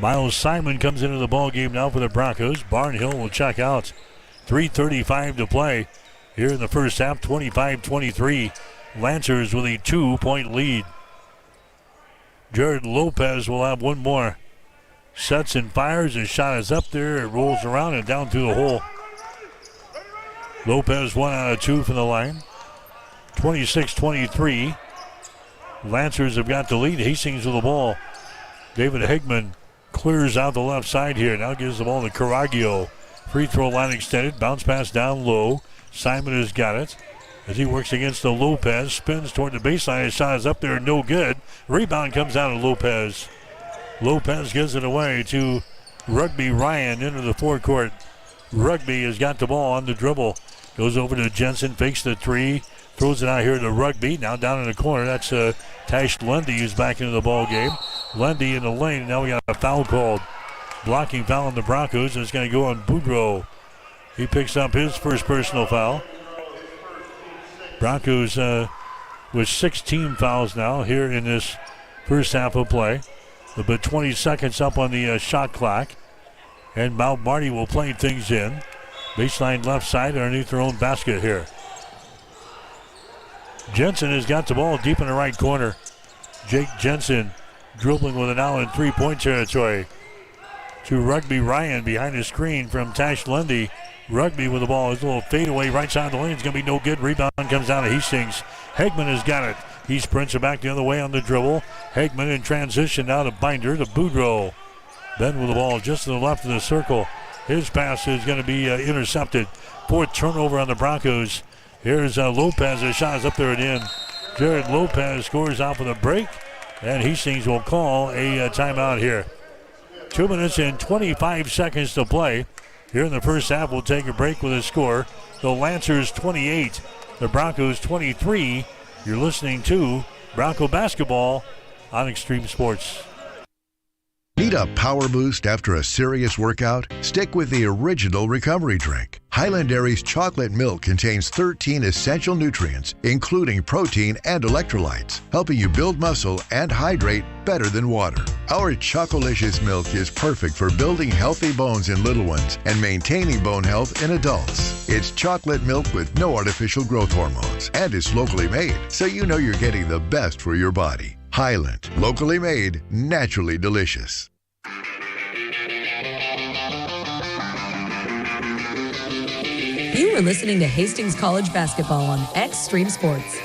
Miles Simon comes into the ball game now for the Broncos. Barnhill will check out. 3:35 to play here in the first half. 25-23. Lancers with a 2-point lead. Jared Lopez will have one more. Sets and fires. His shot is up there. It rolls around and down through the hole. Lopez 1 out of 2 from the line. 26-23. Lancers have got the lead. Hastings with the ball. David Hegman clears out the left side here. Now gives the ball to Caraglio. Free throw line extended. Bounce pass down low. Simon has got it. As he works against the Lopez. Spins toward the baseline. His shot is up there. No good. Rebound comes out of Lopez. Lopez gives it away to Rugby Ryan into the forecourt. Rugby has got the ball on the dribble. Goes over to Jensen. Fakes the three. Throws it out here to Rugby. Now down in the corner. That's Tash Lundy who's back into the ball game. Lundy in the lane. Now we got a foul called. Blocking foul on the Broncos. It's going to go on Boudreau. He picks up his first personal foul. Broncos with 16 fouls now here in this first half of play. But 20 seconds up on the shot clock. And Mount Marty will play things in. Baseline left side underneath their own basket here. Jensen has got the ball deep in the right corner. Jake Jensen dribbling with it now in three-point territory. To Rugby Ryan behind the screen from Tash Lundy. Rugby with the ball. His little fadeaway right side of the lane is going to be no good. Rebound comes out of Hastings. Hegman has got it. He sprints it back the other way on the dribble. Hegman in transition now to Binder to Boudreau. Ben with the ball just to the left of the circle. His pass is going to be intercepted. Fourth turnover on the Broncos. Here's Lopez. His shot is up there and in. Jared Lopez scores out for the break. And Hastings will call a timeout here. 2 minutes and 25 seconds to play. Here in the first half, we'll take a break with a score. The Lancers 28, the Broncos 23. You're listening to Bronco Basketball on Extreme Sports. Need a power boost after a serious workout? Stick with the original recovery drink. Highland Dairy's chocolate milk contains 13 essential nutrients, including protein and electrolytes, helping you build muscle and hydrate better than water. Our Chocolicious milk is perfect for building healthy bones in little ones and maintaining bone health in adults. It's chocolate milk with no artificial growth hormones and is locally made, so you know you're getting the best for your body. Highland, locally made, naturally delicious. You are listening to Hastings College Basketball on Extreme Sports.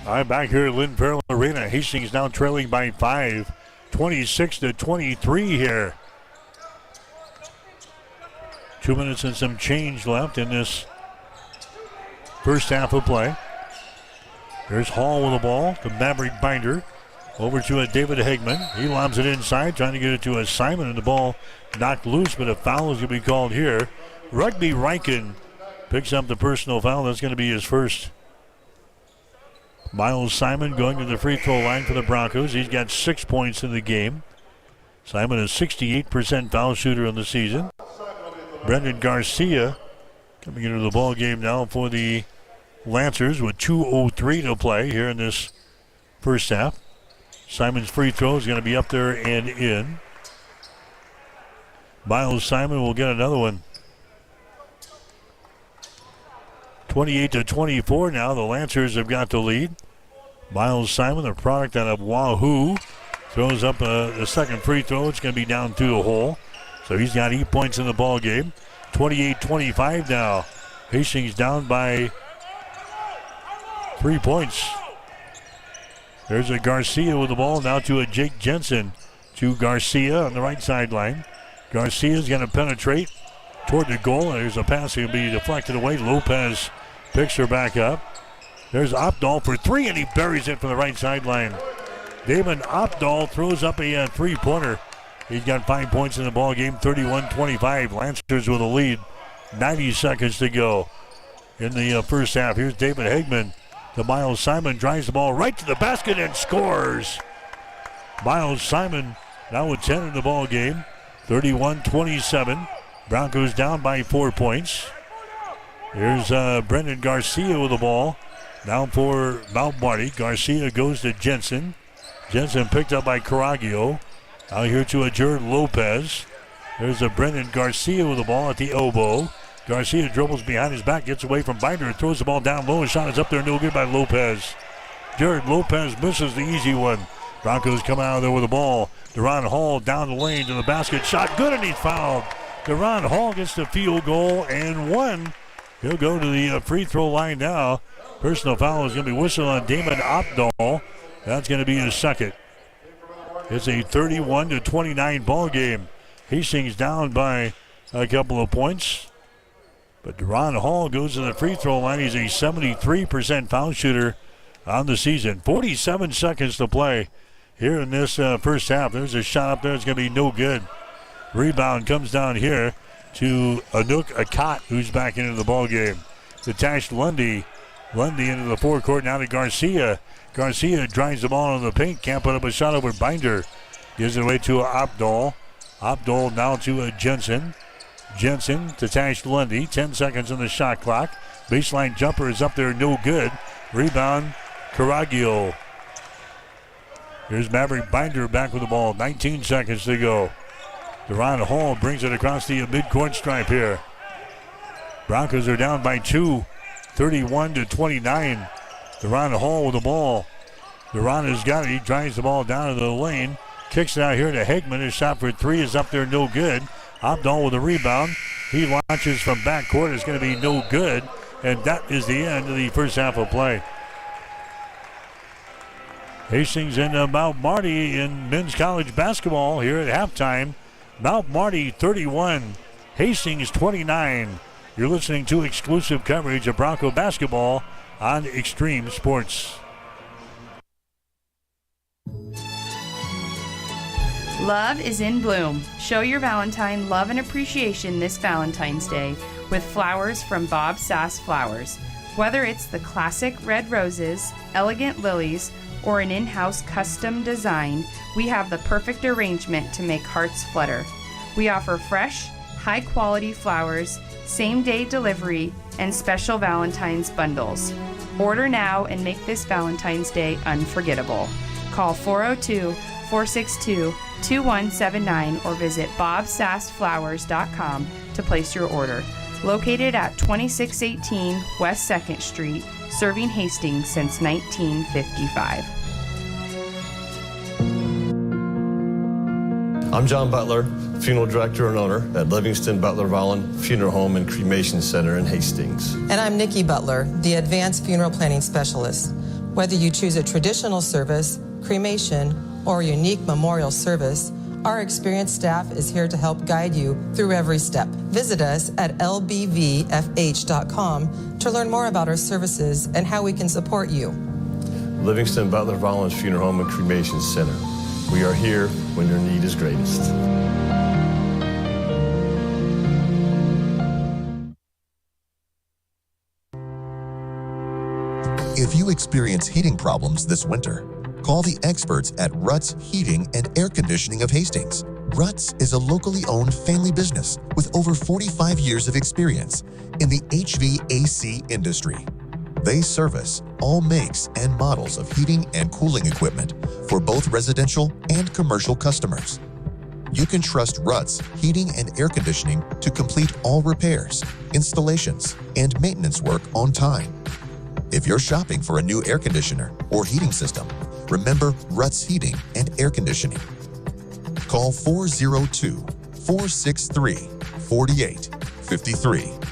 All right, back here at Lynn Farrell Arena. Hastings now trailing by 5, 26-23 here. 2 minutes and some change left in this first half of play. There's Hall with the ball to Maverick Binder. Over to David Hegman. He lobs it inside, trying to get it to Simon, and the ball knocked loose, but a foul is going to be called here. Rugby Riken picks up the personal foul. That's going to be his first. Miles Simon going to the free throw line for the Broncos. He's got 6 points in the game. Simon is 68% foul shooter in the season. Brendan Garcia coming into the ball game now for the Lancers with 2:03 to play here in this first half. Simon's free throw is going to be up there and in. Miles Simon will get another one. 28-24 now. The Lancers have got the lead. Miles Simon, the product out of Wahoo, throws up the second free throw. It's going to be down through the hole. So he's got 8 points in the ball game. 28-25 now. Hastings down by 3 points. There's a Garcia with the ball now to a Jake Jensen. To Garcia on the right sideline. Garcia's going to penetrate toward the goal. There's a pass that will be deflected away. Lopez picks her back up. There's Opdahl for three, and he buries it from the right sideline. Damon Opdahl throws up a three-pointer. He's got 5 points in the ball game, 31-25. Lancers with a lead. 90 seconds to go in the first half. Here's David Hegman. To Miles Simon, drives the ball right to the basket and scores. Miles Simon now with 10 in the ball game, 31-27. Broncos down by 4 points. Here's Brendan Garcia with the ball. Now for Mount Marty. Garcia goes to Jensen. Jensen picked up by Caraglio. Out here to a Jared Lopez. There's a Brendan Garcia with the ball at the elbow. Garcia dribbles behind his back, gets away from Binder, and throws the ball down low. His shot is up there, no good by Lopez. Jared Lopez misses the easy one. Broncos come out of there with the ball. Deron Hall down the lane to the basket. Shot good, and he's fouled. Deron Hall gets the field goal and one. He'll go to the free throw line now. Personal foul is going to be whistled on Damon Opdahl. That's going to be his second. It's a 31-29 ball game. Hastings down by a couple of points. But Deron Hall goes to the free throw line. He's a 73% foul shooter on the season. 47 seconds to play here in this first half. There's a shot up there. It's going to be no good. Rebound comes down here to Anouk Akat, who's back into the ball game. To Tash Lundy. Lundy into the forecourt now to Garcia. Garcia drives the ball into the paint. Can't put up a shot over Binder. Gives it away to Opdahl. Opdahl now to Jensen. Jensen to Tash Lundy. 10 seconds on the shot clock. Baseline jumper is up there, no good. Rebound, Caraglio. Here's Maverick Binder back with the ball. 19 seconds to go. Deron Hall brings it across the midcourt stripe here. Broncos are down by 2. 31-29. Deron Hall with the ball. Deron has got it. He drives the ball down to the lane. Kicks it out here to Hegman. His shot for three is up there, no good. Opdahl with a rebound. He launches from backcourt. It's going to be no good. And that is the end of the first half of play. Hastings and Mount Marty in men's college basketball here at halftime. Mount Marty 31, Hastings 29. You're listening to exclusive coverage of Bronco basketball on Extreme Sports. Love is in bloom. Show your Valentine love and appreciation this Valentine's Day with flowers from Bob Sass Flowers. Whether it's the classic red roses, elegant lilies, or an in-house custom design, we have the perfect arrangement to make hearts flutter. We offer fresh, high-quality flowers, same-day delivery, and special Valentine's bundles. Order now and make this Valentine's Day unforgettable. Call 402-462-2179 or visit bobsassflowers.com to place your order. Located at 2618 West 2nd Street, serving Hastings since 1955. I'm John Butler, funeral director and owner at Livingston Butler Vollen Funeral Home and Cremation Center in Hastings. And I'm Nikki Butler, the advanced funeral planning specialist. Whether you choose a traditional service, cremation, or a unique memorial service, our experienced staff is here to help guide you through every step. Visit us at lbvfh.com to learn more about our services and how we can support you. Livingston Butler Vollen Funeral Home and Cremation Center. We are here when your need is greatest. If you experience heating problems this winter, call the experts at Ruts Heating and Air Conditioning of Hastings. Ruts is a locally owned family business with over 45 years of experience in the HVAC industry. They service all makes and models of heating and cooling equipment for both residential and commercial customers. You can trust Ruts Heating and Air Conditioning to complete all repairs, installations, and maintenance work on time. If you're shopping for a new air conditioner or heating system, remember Ruts Heating and Air Conditioning. Call 402-463-4853.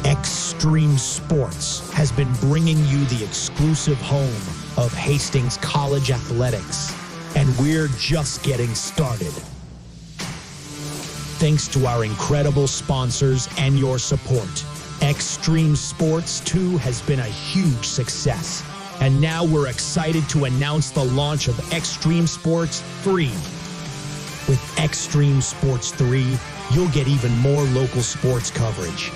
Extreme Sports has been bringing you the exclusive home of Hastings College Athletics, and we're just getting started. Thanks to our incredible sponsors and your support, Extreme Sports 2 has been a huge success. And now we're excited to announce the launch of Extreme Sports 3. With Extreme Sports 3, you'll get even more local sports coverage.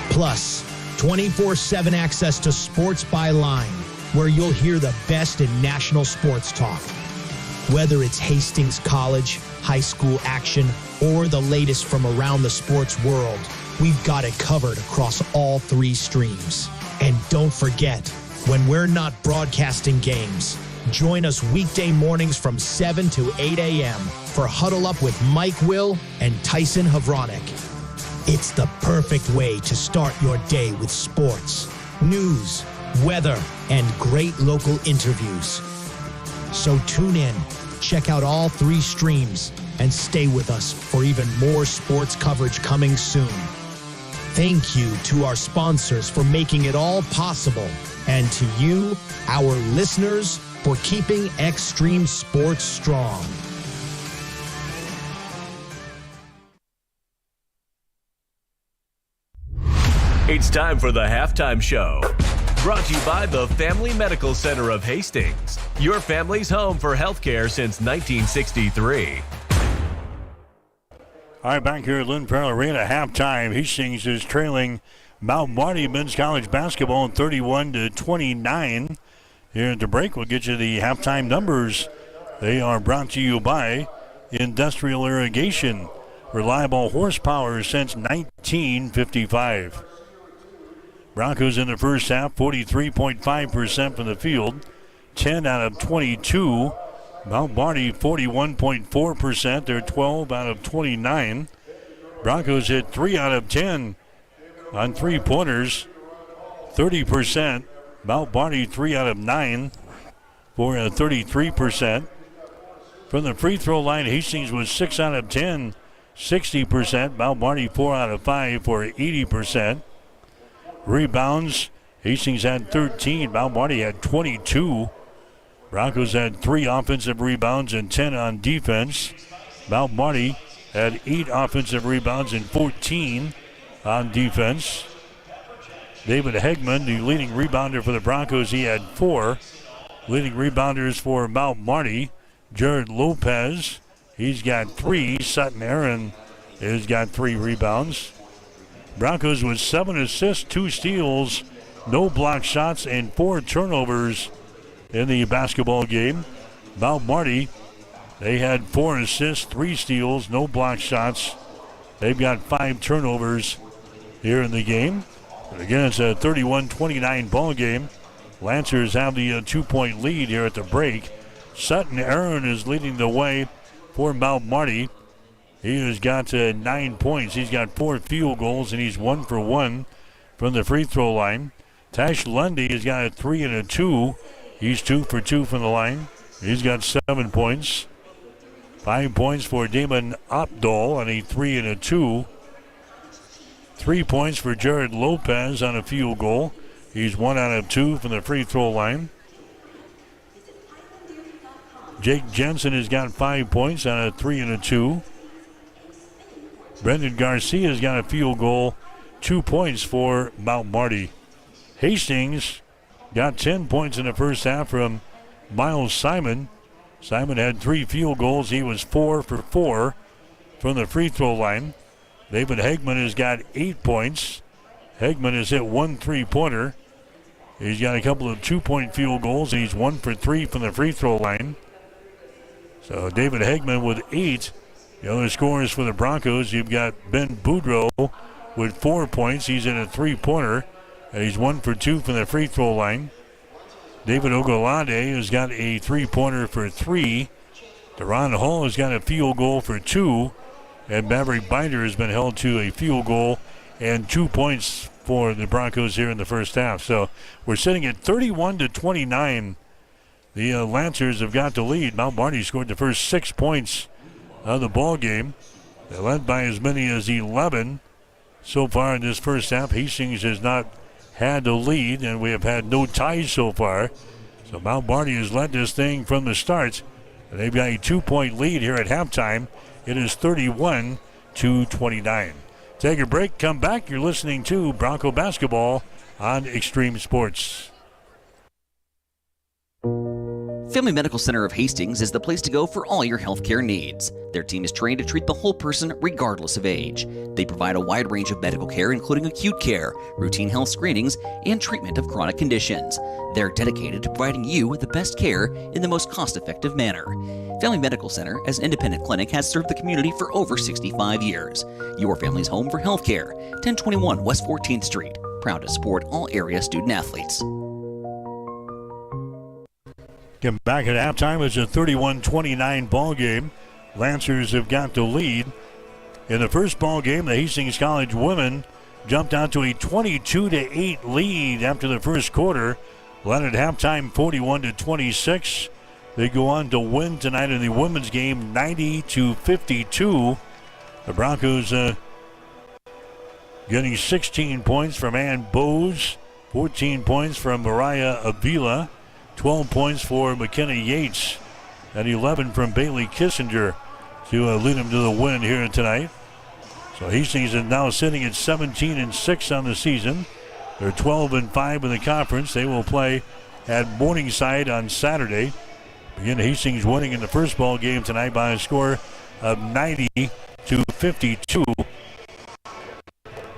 Plus, 24/7 access to Sports by Line, where you'll hear the best in national sports talk. Whether it's Hastings College, high school action, or the latest from around the sports world, we've got it covered across all three streams. And don't forget, when we're not broadcasting games, join us weekday mornings from 7 to 8 a.m. for Huddle Up with Mike Will and Tyson Havronik. It's the perfect way to start your day with sports, news, weather, and great local interviews. So tune in, check out all 3 streams, and stay with us for even more sports coverage coming soon. Thank you to our sponsors for making it all possible, and to you, our listeners, for keeping Extreme Sports strong. It's time for the Halftime Show. Brought to you by the Family Medical Center of Hastings, your family's home for healthcare since 1963. All right, back here at Lynn Farrell Arena, halftime. Hastings is trailing Mount Marty men's college basketball in 31-29. Here at the break, we'll get you the halftime numbers. They are brought to you by Industrial Irrigation, reliable horsepower since 1955. Broncos in the first half, 43.5% from the field, 10 out of 22. Mount Marty, 41.4%. They're 12 out of 29. Broncos hit 3 out of 10 on three-pointers, 30%. Mount Marty, 3 out of 9 for 33%. From the free throw line, Hastings was 6 out of 10, 60%. Mount Marty, 4 out of 5 for 80%. Rebounds, Hastings had 13. Mount Marty had 22. Broncos had 3 offensive rebounds and 10 on defense. Mount Marty had 8 offensive rebounds and 14 on defense. David Hegman, the leading rebounder for the Broncos, he had 4. Leading rebounders for Mount Marty, Jared Lopez, he's got 3. Sutton Aaron has got 3 rebounds. Broncos with 7 assists, 2 steals, no block shots, and 4 turnovers in the basketball game. Mount Marty, they had 4 assists, 3 steals, no block shots. They've got 5 turnovers here in the game. And again, it's a 31-29 ball game. Lancers have the 2-point lead here at the break. Sutton Aaron is leading the way for Mount Marty. He has got 9 points. He's got 4 field goals, and he's 1 for 1 from the free throw line. Tash Lundy has got a 3 and a 2. He's 2 for 2 from the line. He's got 7 points. 5 points for Damon Opdahl on a 3 and a 2. 3 points for Jared Lopez on a field goal. He's 1 out of 2 from the free throw line. Jake Jensen has got 5 points on a 3 and a 2. Brendan Garcia has got a field goal, 2 points for Mount Marty. Hastings got 10 points in the first half from Miles Simon. Simon had 3 field goals. He was 4 for 4 from the free throw line. David Hegman has got 8 points. Hegman has hit 1 3-pointer. He's got a couple of 2-point field goals, and he's 1 for 3 from the free throw line. So David Hegman with 8. The other scorers for the Broncos, you've got Ben Boudreau with 4 points. He's in a 3-pointer, and he's 1 for 2 from the free throw line. David Ogolade has got a 3-pointer for 3. Deron Hall has got a field goal for 2. And Maverick Binder has been held to a field goal and 2 points for the Broncos here in the first half. So we're sitting at 31-29. The Lancers have got the lead. Mount Marty scored the first 6 points of the ball game. They led by as many as 11 so far in this first half. Hastings has not had the lead, and we have had no ties so far. So Mount Marty has led this thing from the start. And they've got a 2-point lead here at halftime. It is 31-29. Take a break, come back. You're listening to Bronco Basketball on Extreme Sports. Family Medical Center of Hastings is the place to go for all your healthcare needs. Their team is trained to treat the whole person regardless of age. They provide a wide range of medical care, including acute care, routine health screenings, and treatment of chronic conditions. They're dedicated to providing you with the best care in the most cost-effective manner. Family Medical Center, as an independent clinic, has served the community for over 65 years. Your family's home for healthcare. 1021 West 14th Street. Proud to support all area student athletes. Getting back at halftime, it's a 31-29 ball game. Lancers have got the lead In the first ball game, the Hastings College women jumped out to a 22-8 lead after the first quarter. Led at halftime 41-26. They go on to win tonight in the women's game 90-52. The Broncos getting 16 points from Ann Bowes, 14 points from Mariah Avila, 12 points for McKenna Yates, and 11 from Bailey Kissinger to lead them to the win here tonight. So Hastings is now sitting at 17-6 on the season. They're 12-5 in the conference. They will play at Morningside on Saturday. Again, Hastings winning in the first ball game tonight by a score of 90-52.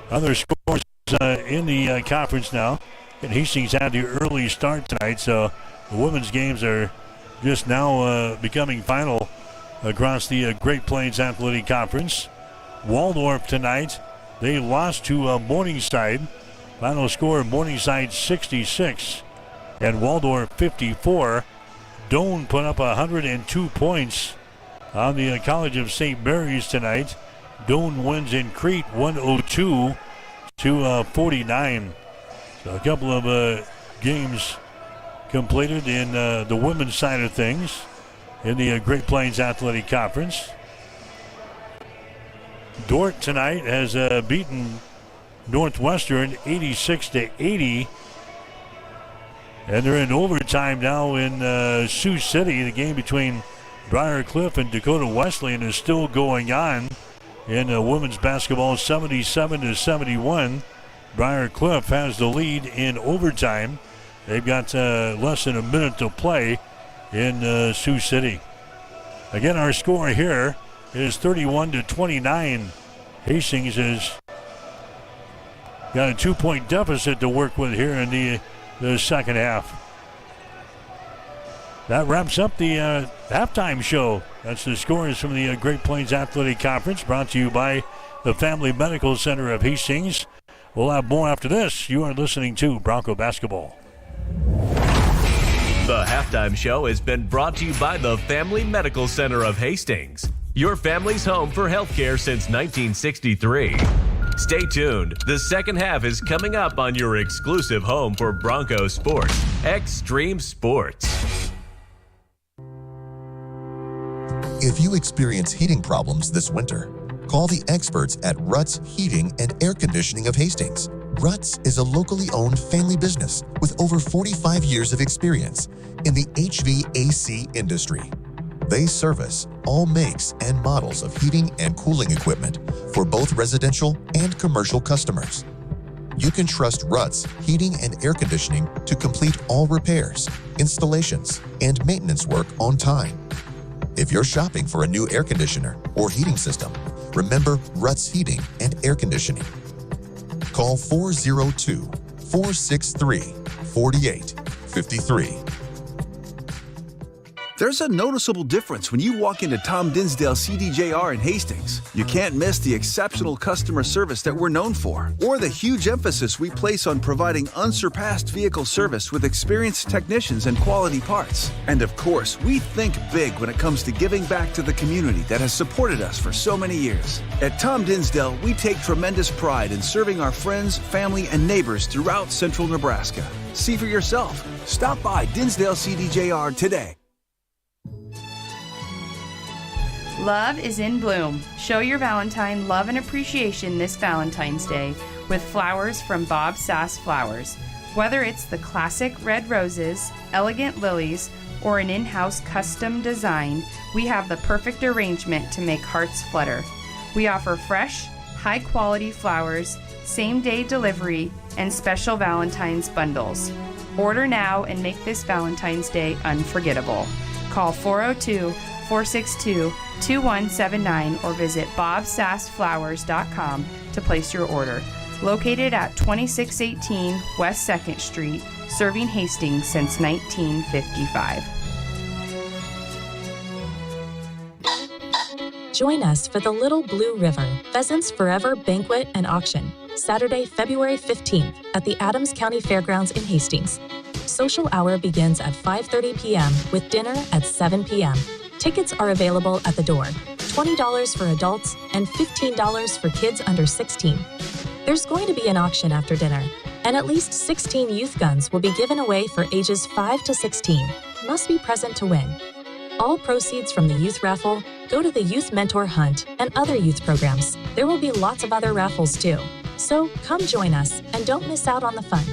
Other scores in the conference now. And Hastings had the early start tonight, so the women's games are just now becoming final across the Great Plains Athletic Conference. Waldorf tonight, they lost to Morningside. Final score, Morningside 66 and Waldorf 54. Doane put up 102 points on the College of St. Mary's tonight. Doane wins in Crete 102-49. So a couple of games completed in the women's side of things in the Great Plains Athletic Conference. Dordt tonight has beaten Northwestern 86-80. And they're in overtime now in Sioux City. The game between Briar Cliff and Dakota Wesleyan is still going on in women's basketball, 77-71. Briar Cliff has the lead in overtime. They've got less than a minute to play in Sioux City. Again, our score here is 31-29. Hastings has got a 2-point deficit to work with here in the second half. That wraps up the halftime show. That's the scores from the Great Plains Athletic Conference, brought to you by the Family Medical Center of Hastings. We'll have more after this. You are listening to Bronco Basketball. The halftime show has been brought to you by the Family Medical Center of Hastings, your family's home for healthcare since 1963. Stay tuned. The second half is coming up on your exclusive home for Bronco sports, Extreme Sports. If you experience heating problems this winter, call the experts at Ruts Heating and Air Conditioning of Hastings. Ruts is a locally owned family business with over 45 years of experience in the HVAC industry. They service all makes and models of heating and cooling equipment for both residential and commercial customers. You can trust Ruts Heating and Air Conditioning to complete all repairs, installations, and maintenance work on time. If you're shopping for a new air conditioner or heating system, remember Ruts Heating and Air Conditioning. Call 402-463-4853. There's a noticeable difference when you walk into Tom Dinsdale CDJR in Hastings. You can't miss the exceptional customer service that we're known for, or the huge emphasis we place on providing unsurpassed vehicle service with experienced technicians and quality parts. And of course, we think big when it comes to giving back to the community that has supported us for so many years. At Tom Dinsdale, we take tremendous pride in serving our friends, family, and neighbors throughout central Nebraska. See for yourself. Stop by Dinsdale CDJR today. Love is in bloom. Show your Valentine love and appreciation this Valentine's Day with flowers from Bob Sass Flowers. Whether it's the classic red roses, elegant lilies, or an in-house custom design, we have the perfect arrangement to make hearts flutter. We offer fresh, high-quality flowers, same-day delivery, and special Valentine's bundles. Order now and make this Valentine's Day unforgettable. Call 402-462-2179 or visit bobsassflowers.com to place your order. Located at 2618 West 2nd Street, serving Hastings since 1955. Join us for the Little Blue River Pheasants Forever Banquet and Auction, Saturday, February 15th at the Adams County Fairgrounds in Hastings. Social hour begins at 5:30 p.m. with dinner at 7 p.m. Tickets are available at the door. $20 for adults, and $15 for kids under 16. There's going to be an auction after dinner, and at least 16 youth guns will be given away for ages 5 to 16. Must be present to win. All proceeds from the youth raffle go to the Youth Mentor Hunt and other youth programs. There will be lots of other raffles too. So come join us and don't miss out on the fun.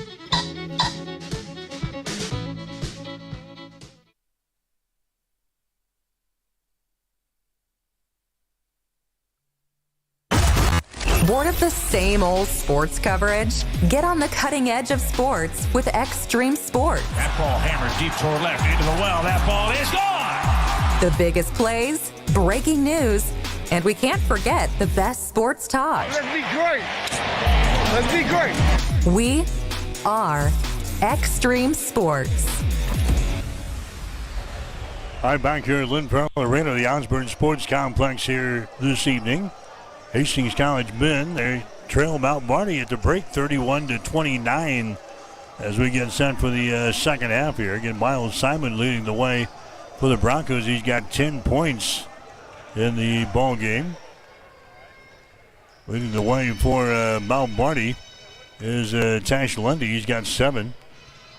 Bored of the same old sports coverage? Get on the cutting edge of sports with Extreme Sports. That ball hammered deep toward left into the well. That ball is gone! The biggest plays, breaking news, and we can't forget the best sports talk. Let's be great! Let's be great! We are Extreme Sports. All right, back here at Lynn Farrell Arena, the Osborne Sports Complex here this evening. Hastings College men, they trail Mount Marty at the break 31-29 as we get set for the second half here. Again, Miles Simon leading the way for the Broncos. He's got 10 points in the ball game. Leading the way for Mount Marty is Tash Lundy. He's got 7.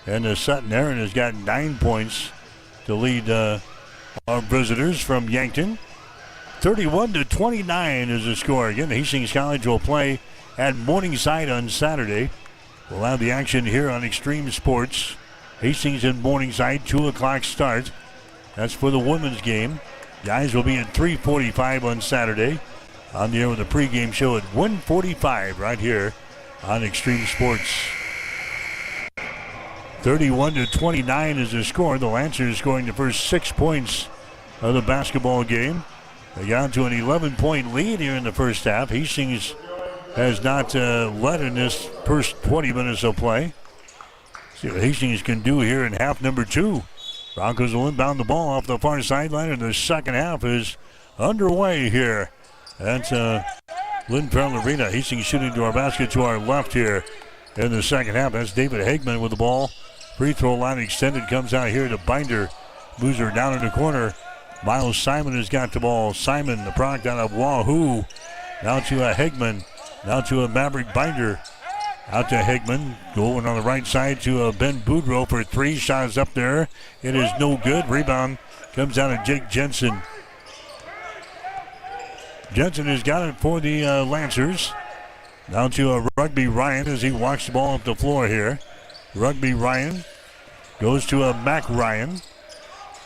And Sutton Aaron has got 9 points to lead our visitors from Yankton. 31-29 is the score. Again, Hastings College will play at Morningside on Saturday. We'll have the action here on Extreme Sports. Hastings and Morningside, 2 o'clock start. That's for the women's game. Guys will be at 3:45 on Saturday. On the air with a pregame show at 1:45 right here on Extreme Sports. 31-29 is the score. The Lancers scoring the first 6 points of the basketball game. They got to an 11-point lead here in the first half. Hastings has not led in this first 20 minutes of play. See what Hastings can do here in half number 2. Broncos will inbound the ball off the far sideline, and the second half is underway here. That's Lynn Farrell Arena. Hastings shooting to our basket to our left here in the second half. That's David Hagman with the ball. Free throw line extended, comes out here to Binder. Moves her down in the corner. Miles Simon has got the ball. Simon, the product out of Wahoo. Now to a Hagman. Now to a Maverick Binder. Out to Hagman. Going on the right side to Ben Boudreau for 3. Shot is up there. It is no good. Rebound comes out of Jake Jensen. Jensen has got it for the Lancers. Now to a Rugby Ryan as he walks the ball up the floor here. Rugby Ryan goes to a Mac Ryan.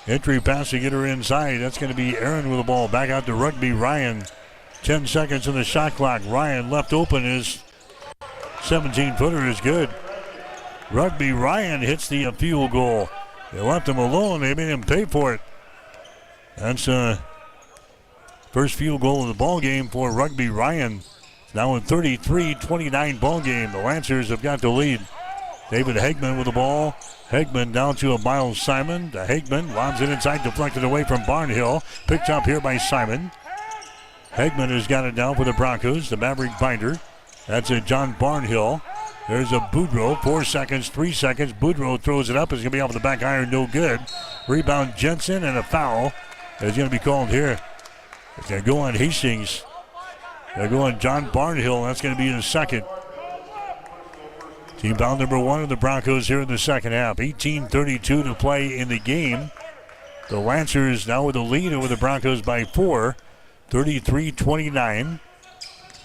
Entry pass to get her inside. That's going to be Aaron with the ball. Back out to Rugby Ryan. 10 seconds on the shot clock. Ryan left open. His 17-footer is good. Rugby Ryan hits the field goal. They left him alone. They made him pay for it. That's first field goal of the ball game for Rugby Ryan. Now in 33-29 ball game. The Lancers have got the lead. David Hagman with the ball. Hagman down to a Miles Simon. To Hagman, lobs it inside, deflected away from Barnhill. Picked up here by Simon. Hagman has got it down for the Broncos. The Maverick Binder. That's a John Barnhill. There's a Boudreau. 4 seconds, 3 seconds. Boudreau throws it up. It's going to be off the back iron. No good. Rebound Jensen, and a foul is going to be called here. It's going to go on Hastings. They're going John Barnhill. That's going to be his second. Team foul number 1 of the Broncos here in the second half. 18:32 to play in the game. The Lancers now with the lead over the Broncos by 4. 33-29.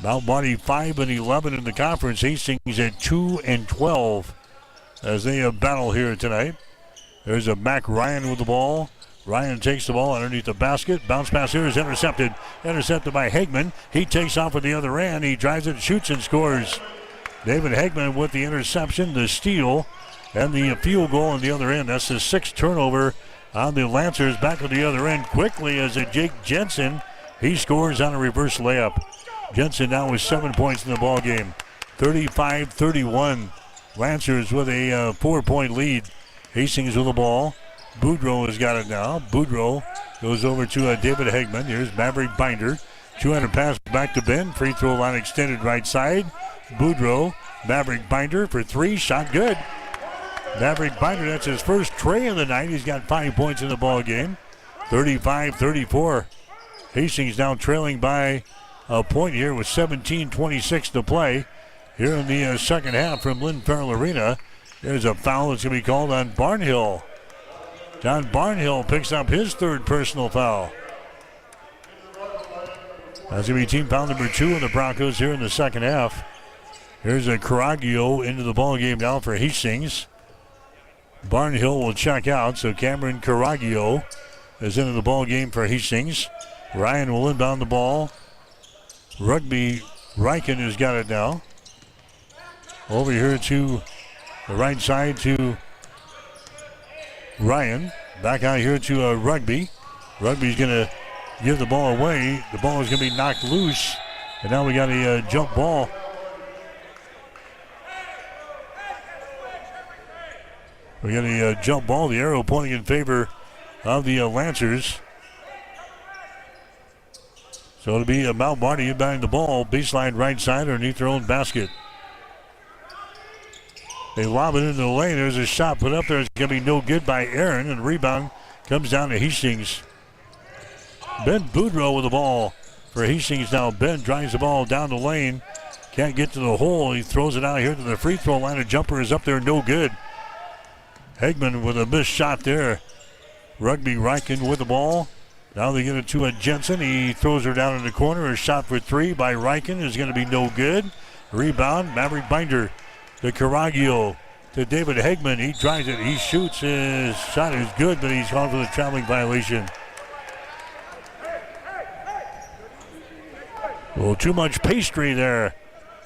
Mount Marty 5-11 in the conference. Hastings at 2-12 as they battle here tonight. There's a Mac Ryan with the ball. Ryan takes the ball underneath the basket. Bounce pass here is intercepted. Intercepted by Hagman. He takes off at the other end. He drives it, shoots, and scores. David Hagman with the interception, the steal, and the field goal on the other end. That's the 6th turnover on the Lancers. Back on the other end quickly as a Jake Jensen. He scores on a reverse layup. Jensen now with 7 points in the ball game. 35-31. Lancers with a 4-point lead. Hastings with the ball. Boudreau has got it now. Boudreau goes over to David Hagman. Here's Maverick Binder. 200 pass back to Ben. Free throw line extended right side. Boudreau, Maverick Binder for 3. Shot good. Maverick Binder, that's his first tray of the night. He's got 5 points in the ball game. 35-34. Hastings now trailing by a point here with 17:26 to play here in the second half from Lynn Farrell Arena. There's a foul that's going to be called on Barnhill. John Barnhill picks up his third personal foul. That's going to be team foul number 2 in the Broncos here in the second half. Here's a Caraglio into the ball game now for Hastings. Barnhill will check out, so Cameron Caraglio is into the ball game for Hastings. Ryan will inbound the ball. Rugby Riken has got it now. Over here to the right side to Ryan. Back out here to Rugby. Rugby's going to give the ball away. The ball is going to be knocked loose. And now we got a jump ball. We got a jump ball. The arrow pointing in favor of the Lancers. So it'll be Mount Marty inbounding the ball. Baseline right side underneath their own basket. They lob it into the lane. There's a shot put up there. It's going to be no good by Aaron. And the rebound comes down to Hastings. Ben Boudreau with the ball for Hastings now. Ben drives the ball down the lane. Can't get to the hole. He throws it out here to the free throw line. A jumper is up there. No good. Hegman with a missed shot there. Rugby Riken with the ball. Now they get it to Jensen. He throws her down in the corner. A shot for 3 by Riken is going to be no good. Rebound, Maverick Binder to Caraglio to David Hegman. He drives it. He shoots. His shot is good, but he's called for the traveling violation. A little too much pastry there.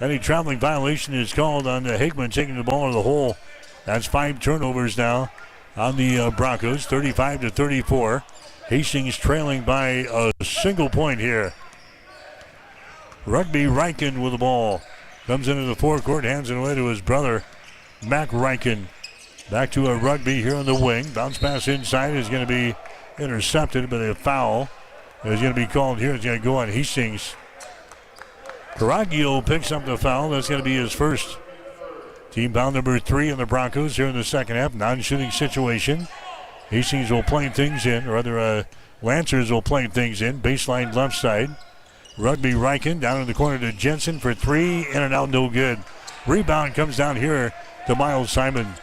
Any traveling violation is called on Hegman taking the ball to the hole. That's 5 turnovers now on the Broncos, 35-34. Hastings trailing by a single point here. Rugby Riken with the ball. Comes into the forecourt, hands it away to his brother, Mac Riken. Back to a Rugby here on the wing. Bounce pass inside is going to be intercepted, but a foul is going to be called here. It's going to go on Hastings. Caraglio picks up the foul. That's going to be his first. Team foul number 3 on the Broncos here in the second half. Non-shooting situation. Hastings will play things in, or rather Lancers will play things in. Baseline left side. Rugby Riken down in the corner to Jensen for 3. In and out, no good. Rebound comes down here to Miles Simon.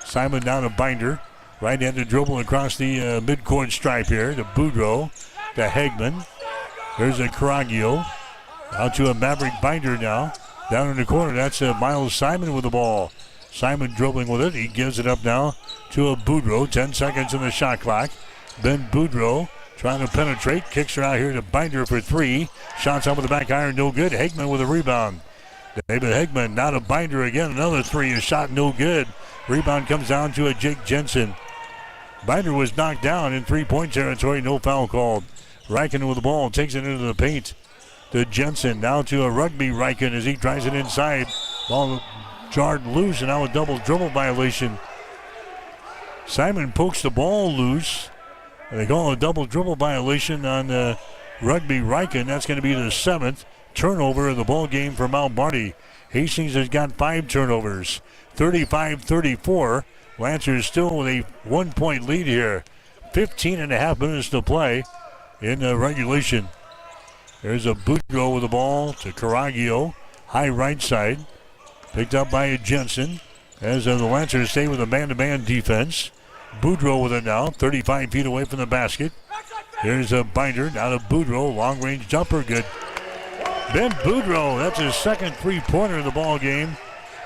Simon down to Binder. Right-handed dribble across the midcourt stripe here to Boudreau to Hegman. There's a Caraglio. Out to a Maverick Binder now. Down in the corner, that's Miles Simon with the ball. Simon dribbling with it. He gives it up now to a Boudreau. 10 seconds in the shot clock. Ben Boudreau trying to penetrate. Kicks her out here to Binder for 3. Shots up with the back iron, no good. Hegman with a rebound. David Hegman now to Binder again. Another 3. A shot, no good. Rebound comes down to a Jake Jensen. Binder was knocked down in 3-point territory. No foul called. Riken with the ball. Takes it into the paint to Jensen. Now to a Rugby Riken as he drives it inside. Ball jarred loose, and now a double dribble violation. Simon pokes the ball loose. And they call a double dribble violation on Rugby Riken. That's going to be the 7th turnover of the ball game for Mount Marty. Hastings has got 5 turnovers. 35-34. Lancers still with a 1-point lead here. 15.5 minutes to play in regulation. There's a Boudreau with the ball to Caraglio. High right side. Picked up by Jensen. As the Lancers stay with a man-to-man defense. Boudreau with it now. 35 feet away from the basket. Here's a Binder. Now to Boudreau. Long-range jumper. Good. Ben Boudreau. That's his second 3-pointer of the ball game.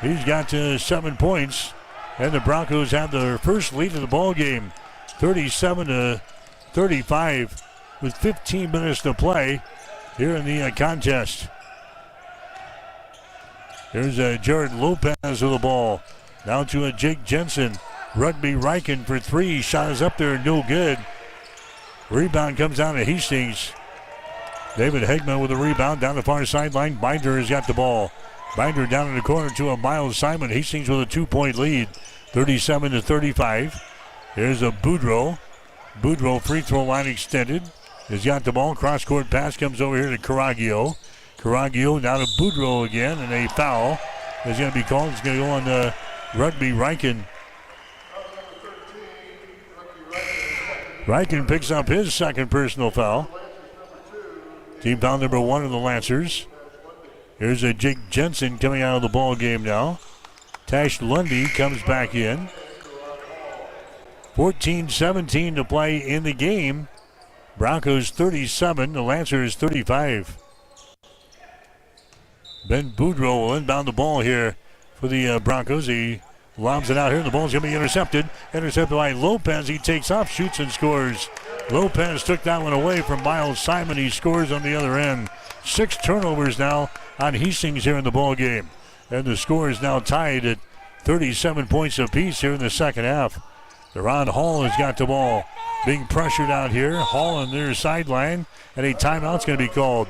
He's got 7 points. And the Broncos have their first lead of the ball game. 37-35 with 15 minutes to play here in the contest. Here's Jared Lopez with the ball. Now to a Jake Jensen. Rugby Riken for 3. Shot is up there, no good. Rebound comes down to Hastings. David Hegman with a rebound down the far sideline. Binder has got the ball. Binder down in the corner to a Miles Simon. Hastings with a 2-point lead. 37-35. Here's a Boudreau. Boudreau free throw line extended. He's got the ball. Cross-court pass comes over here to Caraglio. Caraglio now to Boudreau again, and a foul is going to be called. It's going to go on Rugby Riken. Riken picks up his second personal foul. Team foul number 1 of the Lancers. Here's a Jake Jensen coming out of the ball game now. Tash Lundy comes back in. 14-17 to play in the game. Broncos 37, the Lancers 35. Ben Boudreau will inbound the ball here for the Broncos. He lobs it out here, and the ball's going to be intercepted. Intercepted by Lopez. He takes off, shoots, and scores. Lopez took that one away from Miles Simon. He scores on the other end. 6 turnovers now on Hastings here in the ball game. And the score is now tied at 37 points apiece here in the second half. Deron Hall has got the ball. Being pressured out here. Hall on their sideline. And a timeout's going to be called.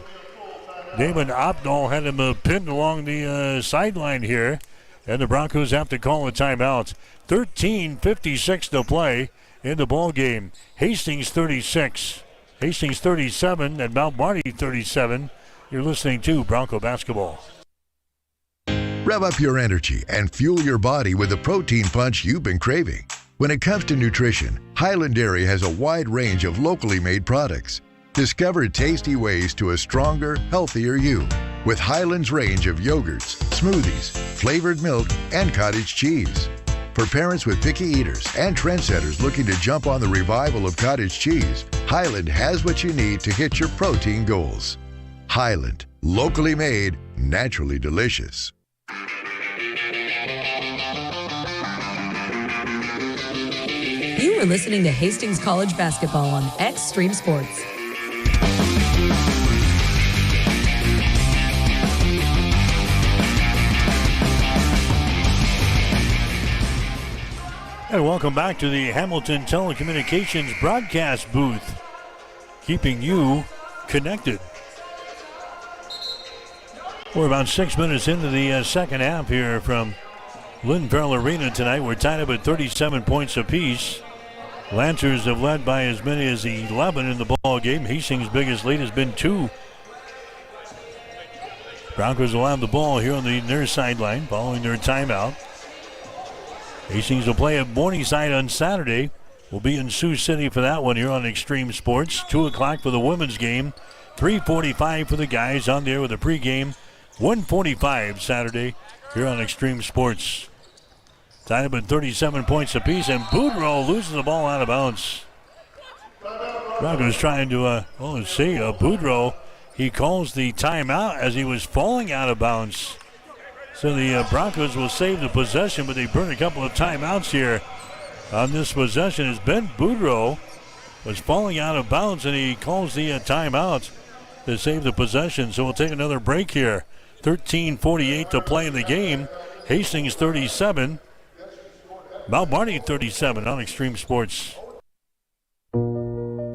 Damon Opdahl had him pinned along the sideline here. And the Broncos have to call a timeout. 13:56 to play in the ball game. Hastings 36. Hastings 37 and Mount Marty 37. You're listening to Bronco Basketball. Rev up your energy and fuel your body with the protein punch you've been craving. When it comes to nutrition, Highland Dairy has a wide range of locally made products. Discover tasty ways to a stronger, healthier you with Highland's range of yogurts, smoothies, flavored milk, and cottage cheese. For parents with picky eaters and trendsetters looking to jump on the revival of cottage cheese, Highland has what you need to hit your protein goals. Highland, locally made, naturally delicious. You are listening to Hastings College Basketball on Extreme Sports. And welcome back to the Hamilton Telecommunications broadcast booth, keeping you connected. We're about 6 minutes into the second half here from Lynn Farrell Arena tonight. We're tied up at 37 points apiece. Lancers have led by as many as 11 in the ball game. Hastings' biggest lead has been 2. Broncos will have the ball here on the near sideline following their timeout. Hastings will play at Morningside on Saturday. We'll be in Sioux City for that one here on Extreme Sports. 2 o'clock for the women's game. 3:45 for the guys on there with a pregame. 1:45 Saturday here on Extreme Sports. Tied up at 37 points apiece, and Boudreau loses the ball out of bounds. Broncos trying to, Boudreau, he calls the timeout as he was falling out of bounds. So the Broncos will save the possession, but they burn a couple of timeouts here on this possession as Ben Boudreau was falling out of bounds, and he calls the timeout to save the possession. So we'll take another break here. 13:48 to play in the game. Hastings 37. Mount Marty 37 on Extreme Sports.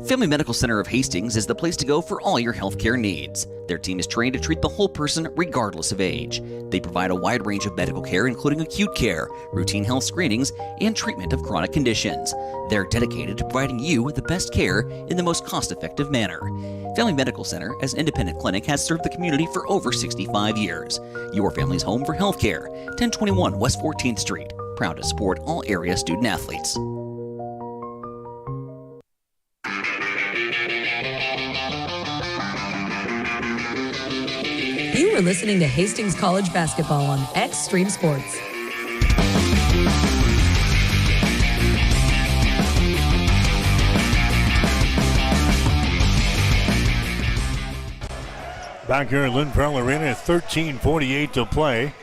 Family Medical Center of Hastings is the place to go for all your healthcare needs. Their team is trained to treat the whole person regardless of age. They provide a wide range of medical care, including acute care, routine health screenings, and treatment of chronic conditions. They're dedicated to providing you with the best care in the most cost-effective manner. Family Medical Center, as an independent clinic, has served the community for over 65 years. Your family's home for healthcare. 1021 West 14th Street. Proud to support all area student athletes. You are listening to Hastings College Basketball on Extreme Sports. Back here at Lynn Farrell Arena, 13:48 to play.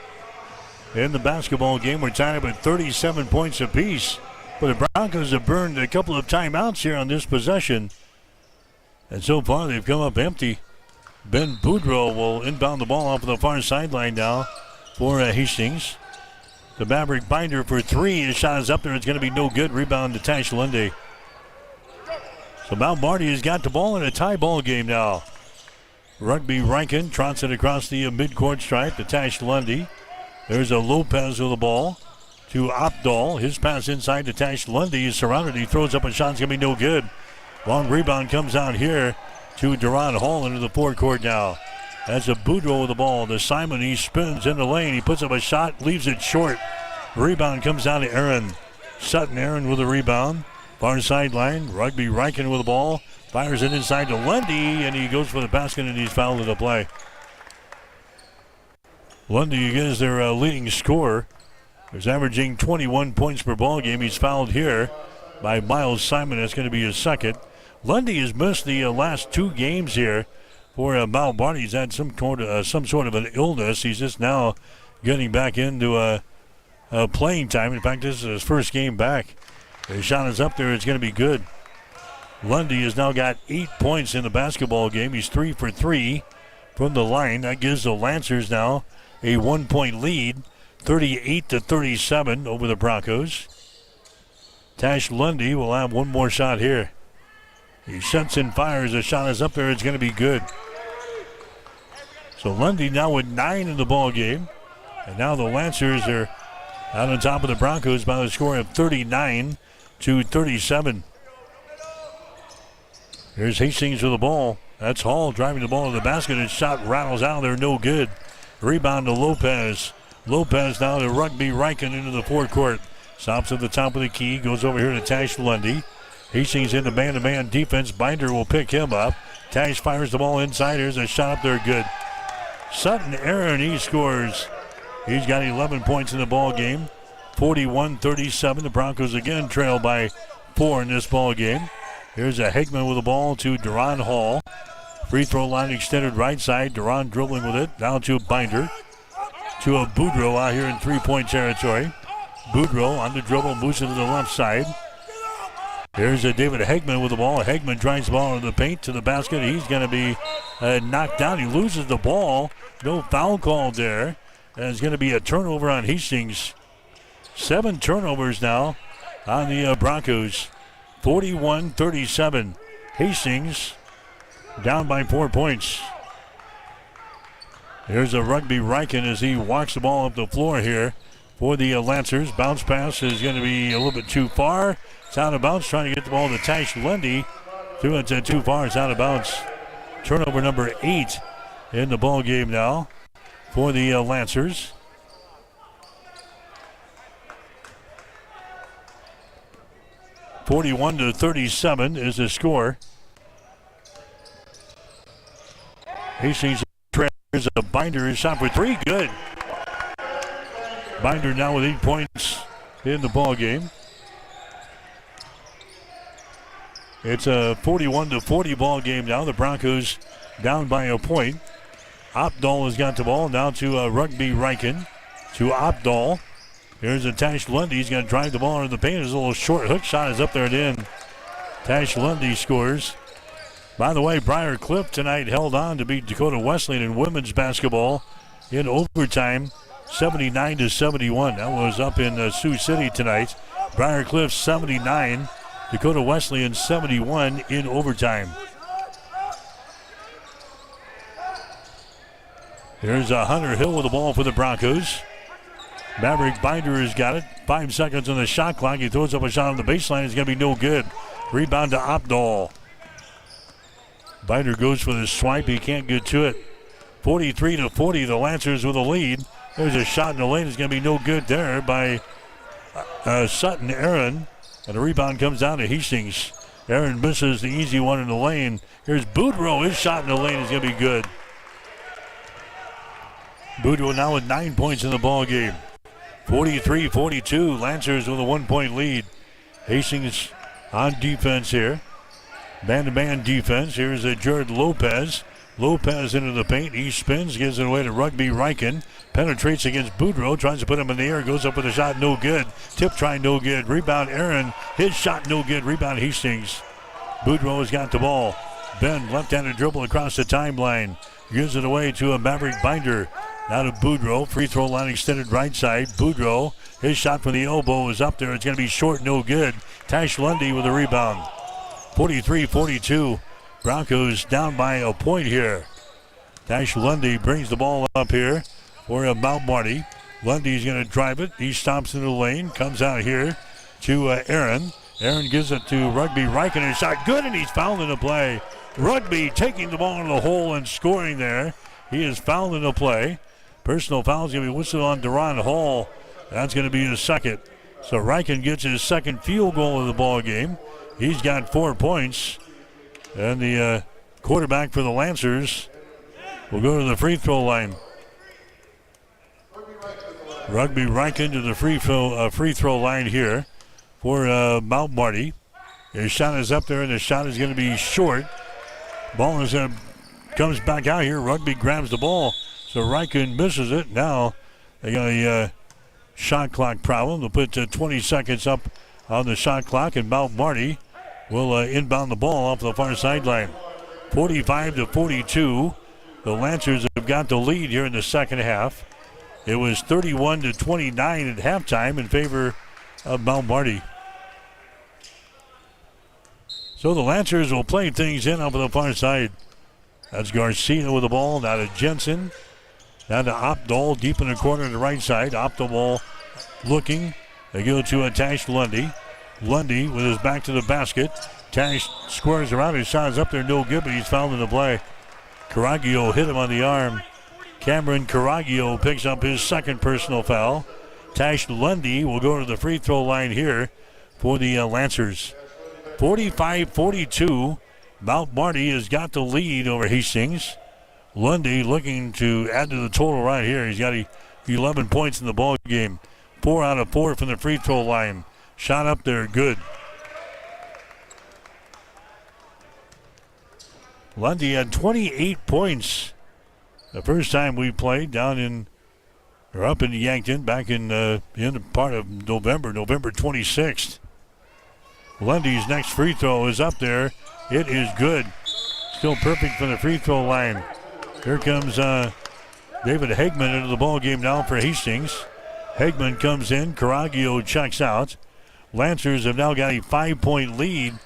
In the basketball game, we're tied up at 37 points apiece. But the Broncos have burned a couple of timeouts here on this possession. And so far, they've come up empty. Ben Boudreau will inbound the ball off of the far sideline now for Hastings. The Maverick binder for 3. His shot is up there. It's going to be no good. Rebound to Tash Lundy. So Mount Marty has got the ball in a tie ball game now. Rugby Riken trots it across the midcourt stripe to Tash Lundy. There's a Lopez with the ball to Opdahl. His pass inside to Tash Lundy. He's surrounded. He throws up a shot. It's going to be no good. Long rebound comes out here to Deron Hall into the forecourt now. That's a Boudreau with the ball. The Simon, he spins in the lane. He puts up a shot, leaves it short. Rebound comes out to Aaron. Sutton Aaron with a rebound. Far sideline, Rugby Riken with the ball. Fires it inside to Lundy, and he goes for the basket, and he's fouled in the play. Lundy again is their leading scorer. He's averaging 21 points per ball game. He's fouled here by Miles Simon. That's going to be his second. Lundy has missed the last 2 games here for Mount Marty. He's had some sort of an illness. He's just now getting back into playing time. In fact, this is his first game back. His shot is up there. It's going to be good. Lundy has now got 8 points in the basketball game. He's 3 for 3 from the line. That gives the Lancers now a 1-point lead, 38-37 over the Broncos. Tash Lundy will have one more shot here. He sets and fires. The shot is up there. It's going to be good. So Lundy now with 9 in the ball game. And now the Lancers are out on top of the Broncos by the score of 39-37. Here's Hastings with the ball. That's Hall driving the ball to the basket. His shot rattles out there. No good. Rebound to Lopez. Lopez now to Rugby Riken into the forecourt. Stops at the top of the key. Goes over here to Tash Lundy. Hastings into man-to-man defense. Binder will pick him up. Tash fires the ball inside. Here's a shot up there. Good. Sutton Aaron, he scores. He's got 11 points in the ball game. 41-37. The Broncos again trail by 4 in this ball game. Here's a Hegman with the ball to Duran Hall. Free throw line extended right side. Duran dribbling with it. Down to Binder. To a Boudreau out here in 3-point territory. Boudreau on the dribble, moves it to the left side. Here's a David Hegman with the ball. Hegman drives the ball into the paint to the basket. He's going to be knocked down. He loses the ball. No foul called there. And it's going to be a turnover on Hastings. 7 turnovers now on the Broncos. 41-37. Hastings down by 4 points. Here's a Rugby Riken as he walks the ball up the floor here for the Lancers. Bounce pass is going to be a little bit too far. It's out of bounds, trying to get the ball to Tash Lundy. Threw it too far. It's out of bounds. Turnover number 8 in the ball game now for the Lancers. (41-37) is the score. Hastings trails a Binder. His shot for 3. Good. Binder now with 8 points in the ball game. It's a 41-40 ball game now. The Broncos down by a point. Opdahl has got the ball down to Rugby Riken. To Opdahl. Here's a Tash Lundy. He's going to drive the ball into the paint. His little short hook shot is up there and in. Tash Lundy scores. By the way, Briar Cliff tonight held on to beat Dakota Wesleyan in women's basketball in overtime, 79-71. That was up in Sioux City tonight. Briar Cliff 79, Dakota Wesleyan 71 in overtime. Here's Hunter Hill with the ball for the Broncos. Maverick Binder has got it. 5 seconds on the shot clock. He throws up a shot on the baseline. It's going to be no good. Rebound to Opdahl. Binder goes for the swipe. He can't get to it. 43-40. The Lancers with a lead. There's a shot in the lane. It's going to be no good there by Sutton Aaron. And the rebound comes down to Hastings. Aaron misses the easy one in the lane. Here's Boudreau. His shot in the lane is going to be good. Boudreau now with 9 points in the ball game. 43-42. Lancers with a 1-point lead. Hastings on defense here. Man-to-man defense. Here's Jared Lopez. Lopez into the paint. He spins, gives it away to Rugby Riken. Penetrates against Boudreau. Tries to put him in the air. Goes up with a shot. No good. Tip try. No good. Rebound Aaron. His shot no good. Rebound Hastings. Boudreau has got the ball. Ben left-handed dribble across the timeline. Gives it away to a Maverick Binder. Now to Boudreau. Free throw line extended right side. Boudreau. His shot from the elbow is up there. It's going to be short. No good. Tash Lundy with a rebound. 43-42. Broncos down by a point here. Tash Lundy brings the ball up here for Mount Marty. Lundy's going to drive it. He stops in the lane. Comes out here to Aaron. Aaron gives it to Rugby Riken. His shot good, and he's fouled in the play. Rugby taking the ball in the hole and scoring there. He is fouled in the play. Personal foul is going to be whistled on Duran Hall. That's going to be his second. So Riken gets his second field goal of the ball game. He's got 4 points. And the quarterback for the Lancers will go to the free throw line. Rugby Riken to the free throw line here for Mount Marty. His shot is up there, and the shot is going to be short. Ball is comes back out here. Rugby grabs the ball, so Riken misses it. Now they got a shot clock problem. They'll put 20 seconds up on the shot clock, and Mount Marty will inbound the ball off the far sideline. 45-42. The Lancers have got the lead here in the second half. It was 31-29 at halftime in favor of Mount Marty. So the Lancers will play things in off of the far side. That's Garcia with the ball. Now to Jensen. Now to Opdahl deep in the corner on the right side. Opdahl looking. They go to Tash Lundy. Lundy with his back to the basket. Tash squares around. His shot is up there, no good, but he's fouled in the play. Caraglio hit him on the arm. Cameron Caraglio picks up his second personal foul. Tash Lundy will go to the free throw line here for the Lancers. 45-42. Mount Marty has got the lead over Hastings. Lundy looking to add to the total right here. He's got 11 points in the ball game. 4 out of 4 from the free throw line. Shot up there, good. Lundy had 28 points the first time we played up in Yankton back in the part of November 26th. Lundy's next free throw is up there. It is good. Still perfect from the free throw line. Here comes David Hagman into the ball game now for Hastings. Hagman comes in. Caraglio checks out. Lancers have now got a 5-point lead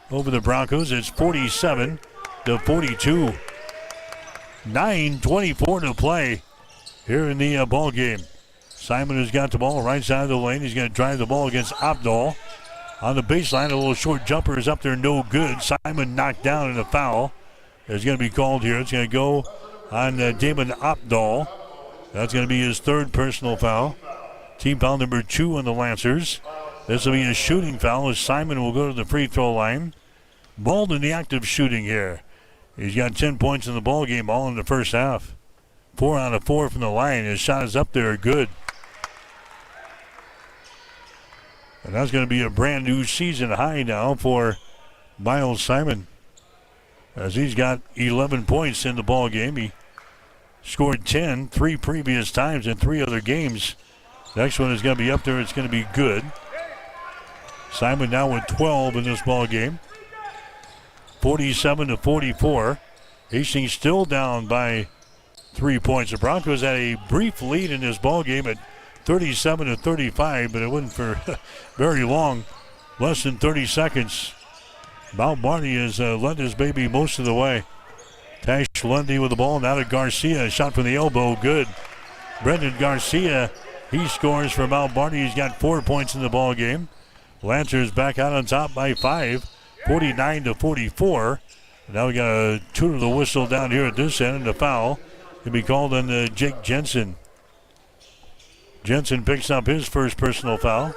over the Broncos. It's 47-42. 9:24 to play here in the ball game. Simon has got the ball right side of the lane. He's going to drive the ball against Opdahl. On the baseline, a little short jumper is up there, no good. Simon knocked down in a foul. It's going to be called here. It's going to go on Damon Opdahl. That's going to be his third personal foul. Team foul number 2 on the Lancers. This will be a shooting foul as Simon will go to the free throw line. Ball in the act of shooting here. He's got 10 points in the ball game, all in the first half. 4 out of 4 from the line. His shot is up there, good. And that's going to be a brand new season high now for Miles Simon, as he's got 11 points in the ball game. He scored 10 3 previous times in 3 other games. Next one is going to be up there. It's going to be good. Simon now with 12 in this ball game. 47-44. Hastings still down by 3 points. The Broncos had a brief lead in this ball game at 37-35, but it wasn't for very long. Less than 30 seconds. Mount Marty has led his baby most of the way. Tash Lundy with the ball. Now to Garcia. A shot from the elbow. Good. Brendan Garcia, he scores for Mount Marty. He's got 4 points in the ball game. Lancers back out on top by 5. 49-44. Now we got a toot of the whistle down here at this end, and the foul can be called on Jake Jensen. Jensen picks up his first personal foul.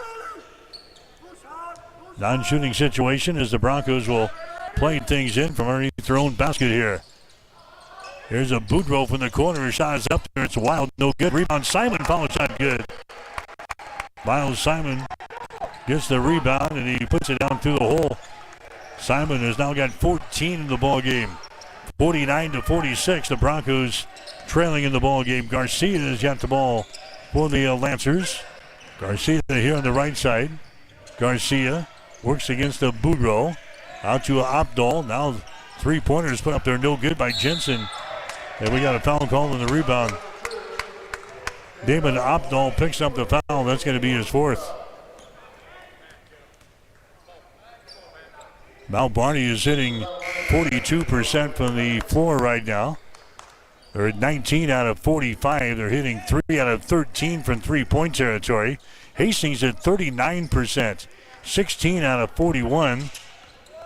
Non-shooting situation as the Broncos will play things in from underneath their own basket here. Here's a Boudreaux from the corner. His shot is up there. It's wild. No good. Rebound. Simon. Foul shot good. Miles Simon gets the rebound and he puts it down through the hole. Simon has now got 14 in the ball game. 49-46. The Broncos trailing in the ball game. Garcia has got the ball for the Lancers. Garcia here on the right side. Garcia works against the Boudreaux. Out to Opdahl. Now 3-pointers put up there, no good by Jensen. And we got a foul call on the rebound. Damon Opdahl picks up the foul. That's going to be his fourth. Mount Marty is hitting 42% from the floor right now. They're at 19 out of 45. They're hitting 3 out of 13 from three-point territory. Hastings at 39%, 16 out of 41.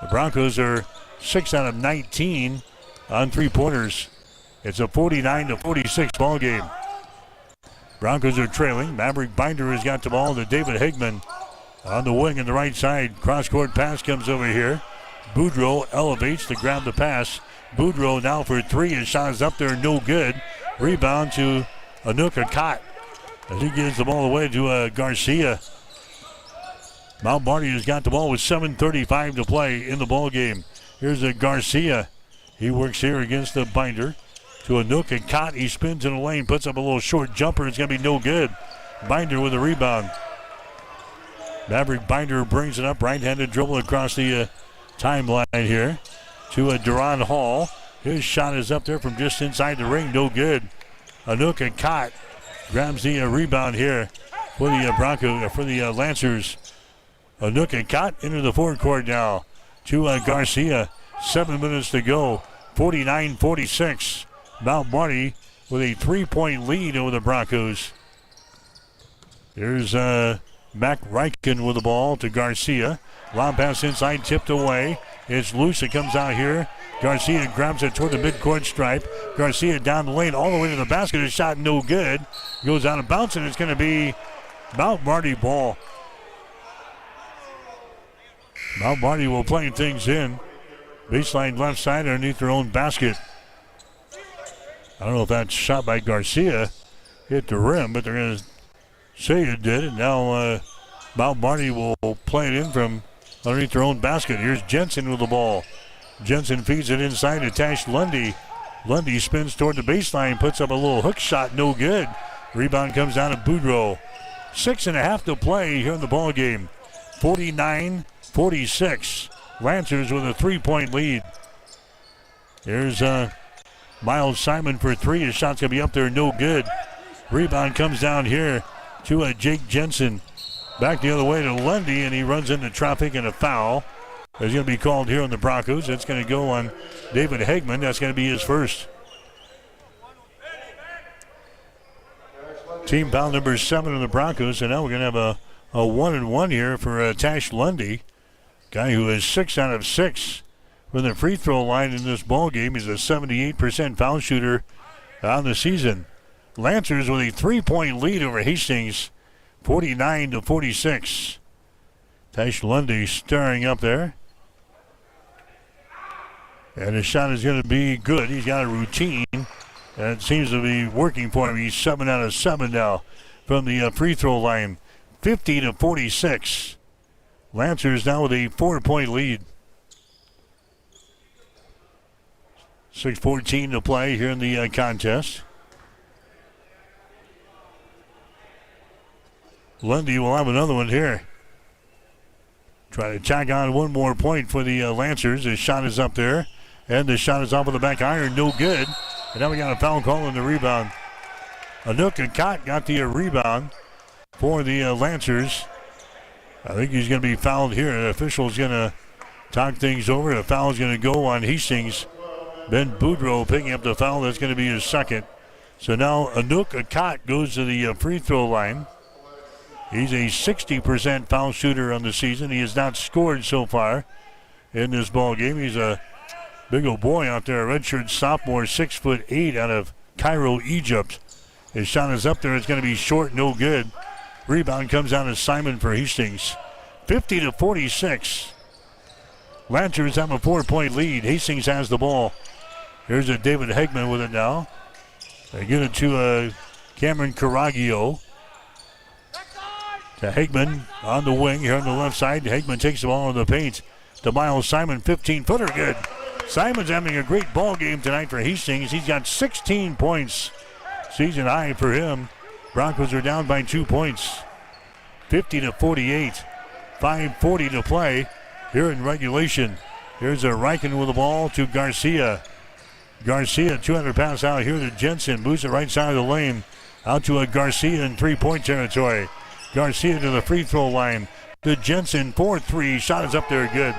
The Broncos are 6 out of 19 on three-pointers. It's a 49-46 ball game. Broncos are trailing. Maverick Binder has got the ball to David Hagman. On the wing on the right side, cross-court pass comes over here. Boudreau elevates to grab the pass. Boudreau now for three. His shot is up there, no good. Rebound to Anouk Akot. As he gives the ball away to Garcia. Mount Marty has got the ball with 7:35 to play in the ball game. Here's Garcia. He works here against the Binder. To Anouk Akot. He spins in the lane, puts up a little short jumper. It's going to be no good. Binder with a rebound. Maverick Binder brings it up. Right-handed dribble across the timeline here to Duron Hall. His shot is up there from just inside the ring. No good. Anouk Akot grabs the rebound here for the Lancers. Anouk Akot into the forecourt now to Garcia. 7 minutes to go. 49-46. Mount Marty with a 3-point lead over the Broncos. Here's Mac Reichen with the ball to Garcia. Lob pass inside, tipped away. It's loose. It comes out here. Garcia grabs it toward the midcourt stripe. Garcia down the lane all the way to the basket. His shot no good. Goes out of bounds, and it's going to be Mount Marty ball. Mount Marty will play things in. Baseline left side underneath their own basket. I don't know if that shot by Garcia hit the rim, but they're going to say it did. And now Mount Marty will play it in from underneath their own basket. Here's Jensen with the ball. Jensen feeds it inside to Tash Lundy. Lundy spins toward the baseline, puts up a little hook shot, no good. Rebound comes down to Boudreau. 6.5 to play here in the ball game. 49-46. Lancers with a 3-point lead. Here's Miles Simon for three. His shot's going to be up there, no good. Rebound comes down here to Jake Jensen. Back the other way to Lundy, and he runs into traffic and a foul. It's going to be called here on the Broncos. It's going to go on David Hegman. That's going to be his first. Team foul number 7 on the Broncos, and now we're going to have a 1-and-1 here for Tash Lundy. Guy who is 6 out of 6 from the free throw line in this ball game. He's a 78% foul shooter on the season. Lancers with a 3-point lead over Hastings, 49-46. Tash Lundy stirring up there. And his shot is going to be good. He's got a routine, and it seems to be working for him. He's 7 out of 7 now from the free throw line, 50-46. Lancers now with a 4-point lead. 6:14 to play here in the contest. Lundy will have another one here. Try to tack on one more point for the Lancers. His shot is up there, and the shot is off of the back iron, no good. And now we got a foul call on the rebound. Anouk Akot got the rebound for the Lancers. I think he's going to be fouled here. The official's going to talk things over. The foul is going to go on Hastings. Ben Boudreau picking up the foul. That's going to be his second. So now Anouk Akot goes to the free throw line. He's a 60% foul shooter on the season. He has not scored so far in this ball game. He's a big old boy out there, a redshirt sophomore, 6'8" out of Cairo, Egypt. His shot is up there. It's going to be short, no good. Rebound comes down to Simon for Hastings. 50-46. Lancers have a 4-point lead. Hastings has the ball. Here's a David Hegman with it now. They get it to Cameron Caraglio. To Hegman on the wing here on the left side. Hegman takes the ball in the paint to Miles Simon. 15-footer good. Simon's having a great ball game tonight for Hastings. He's got 16 points. Season high for him. Broncos are down by 2 points. 50-48. 5:40 to play here in regulation. Here's a Reichen with the ball to Garcia. Garcia, 200 pass out here to Jensen. Moves it right side of the lane. Out to a Garcia in 3-point territory. Garcia to the free throw line. To Jensen, 4-3. Shot is up there good.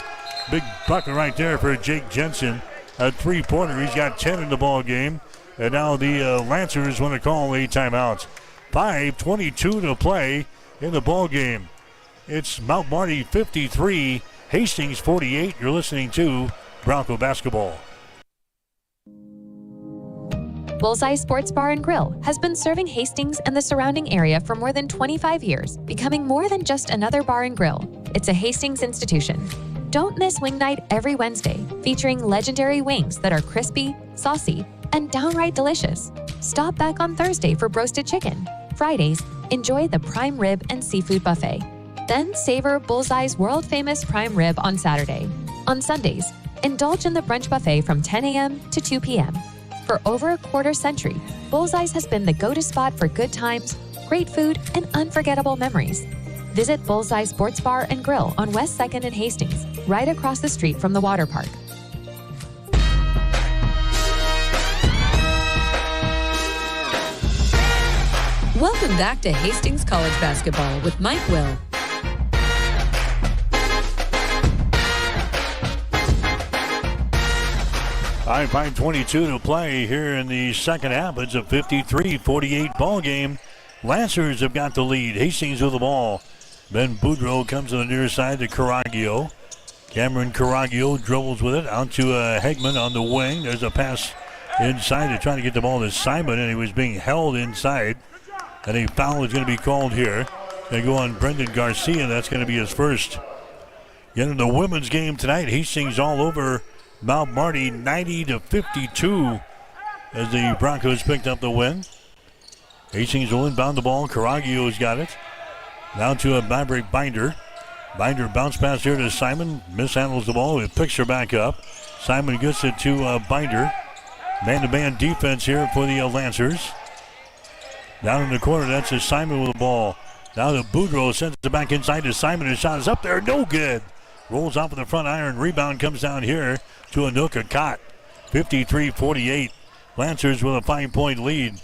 Big bucket right there for Jake Jensen. A 3-pointer. He's got 10 in the ball game. And now the Lancers want to call a timeout. 5:22 to play in the ball game. It's Mount Marty 53, Hastings 48. You're listening to Bronco Basketball. Bullseye Sports Bar and Grill has been serving Hastings and the surrounding area for more than 25 years, becoming more than just another bar and grill. It's a Hastings institution. Don't miss Wing Night every Wednesday, featuring legendary wings that are crispy, saucy, and downright delicious. Stop back on Thursday for broasted chicken. Fridays, enjoy the prime rib and seafood buffet. Then savor Bullseye's world-famous prime rib on Saturday. On Sundays, indulge in the brunch buffet from 10 a.m. to 2 p.m. For over a quarter century, Bullseye's has been the go-to spot for good times, great food, and unforgettable memories. Visit Bullseye Sports Bar and Grill on West 2nd and Hastings, right across the street from the water park. Welcome back to Hastings College Basketball with Mike Will. All right, 5:22 to play here in the second half. It's a 53-48 ball game. Lancers have got the lead. Hastings with the ball. Ben Boudreau comes to the near side to Caraglio. Cameron Caraglio dribbles with it out to Hegman on the wing. There's a pass inside to try to get the ball to Simon, and he was being held inside. And a foul is going to be called here. They go on Brendan Garcia. That's going to be his first. Get in the women's game tonight. Hastings all over Mount Marty, 90-52 as the Broncos picked up the win. Hastings will inbound the ball. Caraglio's got it. Now to a Maverick Binder. Binder bounce pass here to Simon. Mishandles the ball. He picks her back up. Simon gets it to Binder. Man-to-man defense here for the Lancers. Down in the corner, that's a Simon with the ball. Now to Boudreau, sends it back inside to Simon. His shot is up there, no good. Rolls off of the front iron. Rebound comes down here to Anouk Akot. 53-48. Lancers with a 5-point lead.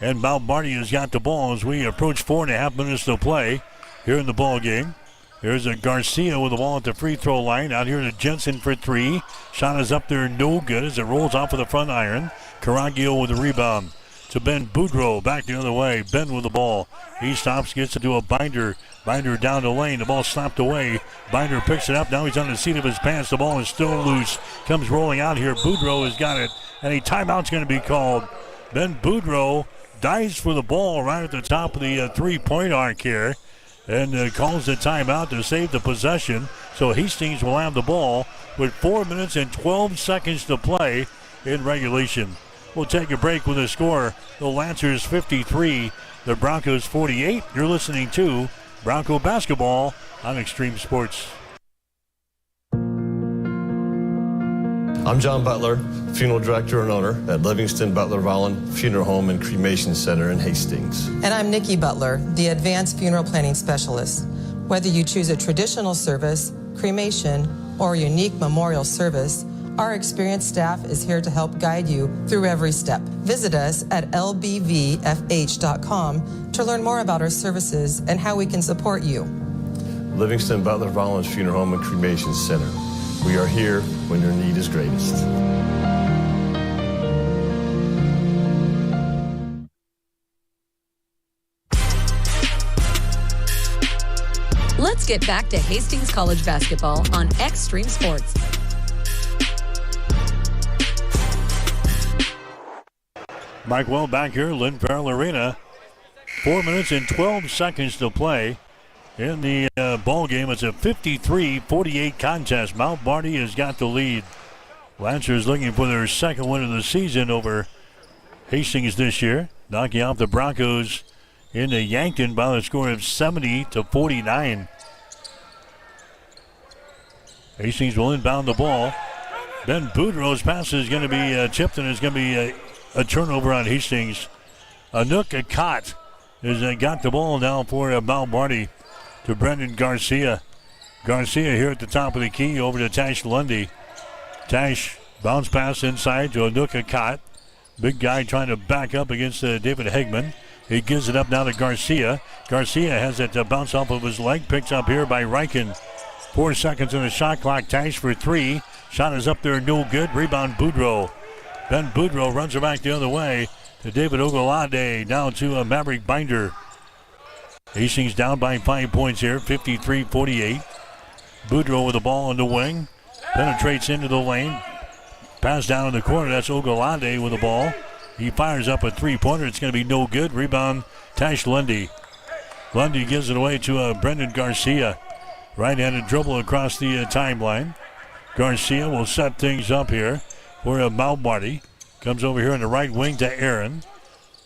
And Mount Marty has got the ball as we approach 4.5 minutes to play here in the ball game. There's a Garcia with the ball at the free throw line. Out here to Jensen for three. Shot is up there, no good as it rolls off of the front iron. Caraglio with the rebound. To Ben Boudreau, back the other way. Ben with the ball. He stops, gets it to a Binder. Binder down the lane. The ball slapped away. Binder picks it up. Now he's on the seat of his pants. The ball is still loose. Comes rolling out here. Boudreau has got it. And a timeout's going to be called. Ben Boudreau dives for the ball right at the top of the three-point arc here. And calls the timeout to save the possession. So Hastings will have the ball with 4 minutes and 12 seconds to play in regulation. We'll take a break with a score. The Lancers 53, the Broncos 48. You're listening to Bronco Basketball on Extreme Sports. I'm John Butler, funeral director and owner at Livingston Butler Vollen Funeral Home and Cremation Center in Hastings. And I'm Nikki Butler, the advanced funeral planning specialist. Whether you choose a traditional service, cremation, or a unique memorial service, our experienced staff is here to help guide you through every step. Visit us at lbvfh.com to learn more about our services and how we can support you. Livingston Butler Vollen Funeral Home and Cremation Center. We are here when your need is greatest. Let's get back to Hastings College Basketball on Extreme Sports. Mike Will back here, Lynn Farrell Arena. 4 minutes and 12 seconds to play in the ball game. It's a 53-48 contest. Mount Marty has got the lead. Lancers looking for their second win of the season over Hastings this year, knocking off the Broncos in the Yankton by the score of 70-49. Hastings will inbound the ball. Ben Boudreau's pass is going to be chipped, and it's going to be a turnover on Hastings. Anouk Akot has got the ball now for Mount Marty to Brendan Garcia. Garcia here at the top of the key over to Tash Lundy. Tash bounce pass inside to Anouk Akot. Big guy trying to back up against David Hegman. He gives it up now to Garcia. Garcia has it bounce off of his leg. Picked up here by Riken. 4 seconds on the shot clock. Tash for three. Shot is up there, no good. Rebound Boudreau. Ben Boudreau runs it back the other way to David Ogolade. Down to Maverick Binder. Hastings down by 5 points here, 53-48. Boudreau with the ball on the wing. Penetrates into the lane. Pass down in the corner. That's Ogolade with the ball. He fires up a three-pointer. It's going to be no good. Rebound, Tash Lundy. Lundy gives it away to Brendan Garcia. Right-handed dribble across the timeline. Garcia will set things up here for Mount Marty. Comes over here in the right wing to Aaron.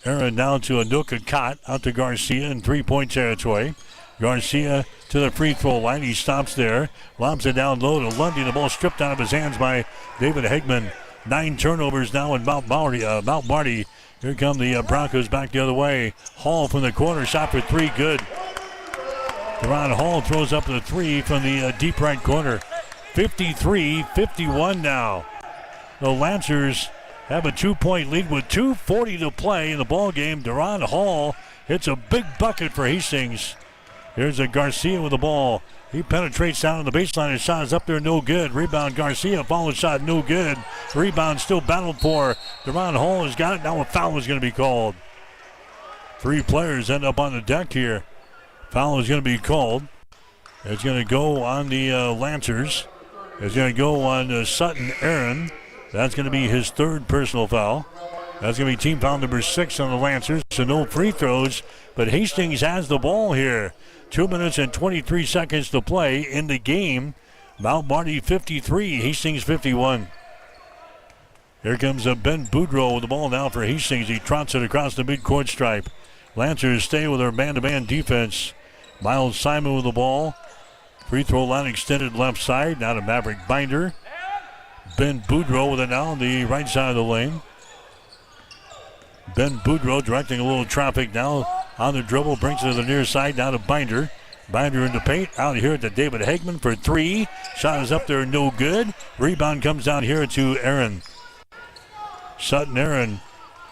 Aaron down to Anuka Kott. Out to Garcia in three-point territory. Garcia to the free throw line. He stops there. Lobs it down low to Lundy. The ball stripped out of his hands by David Hegman. 9 turnovers now in Mount Marty. Here come the Broncos back the other way. Hall from the corner. Shot for three. Good. Deron Hall throws up the three from the deep right corner. 53-51 now. The Lancers have a 2-point lead with 2:40 to play in the ball game. Deron Hall hits a big bucket for Hastings. Here's a Garcia with the ball. He penetrates down on the baseline. His shot is up there, no good. Rebound Garcia, follow shot, no good. Rebound still battled for. Deron Hall has got it. Now a foul is going to be called. 3 players end up on the deck here. Foul is going to be called. It's going to go on the Lancers. It's going to go on Sutton Aaron. That's going to be his 3rd personal foul. That's going to be team foul number 6 on the Lancers. So no free throws, but Hastings has the ball here. 2 minutes and 23 seconds to play in the game. Mount Marty 53, Hastings 51. Here comes Ben Boudreau with the ball now for Hastings. He trots it across the midcourt stripe. Lancers stay with their man-to-man defense. Miles Simon with the ball. Free throw line extended left side. Now to Maverick Binder. Ben Boudreau with it now on the right side of the lane. Ben Boudreau directing a little traffic now on the dribble. Brings it to the near side. Now to Binder. Binder in the paint. Out here to David Hegman for 3. Shot is up there, no good. Rebound comes down here to Aaron. Sutton Aaron.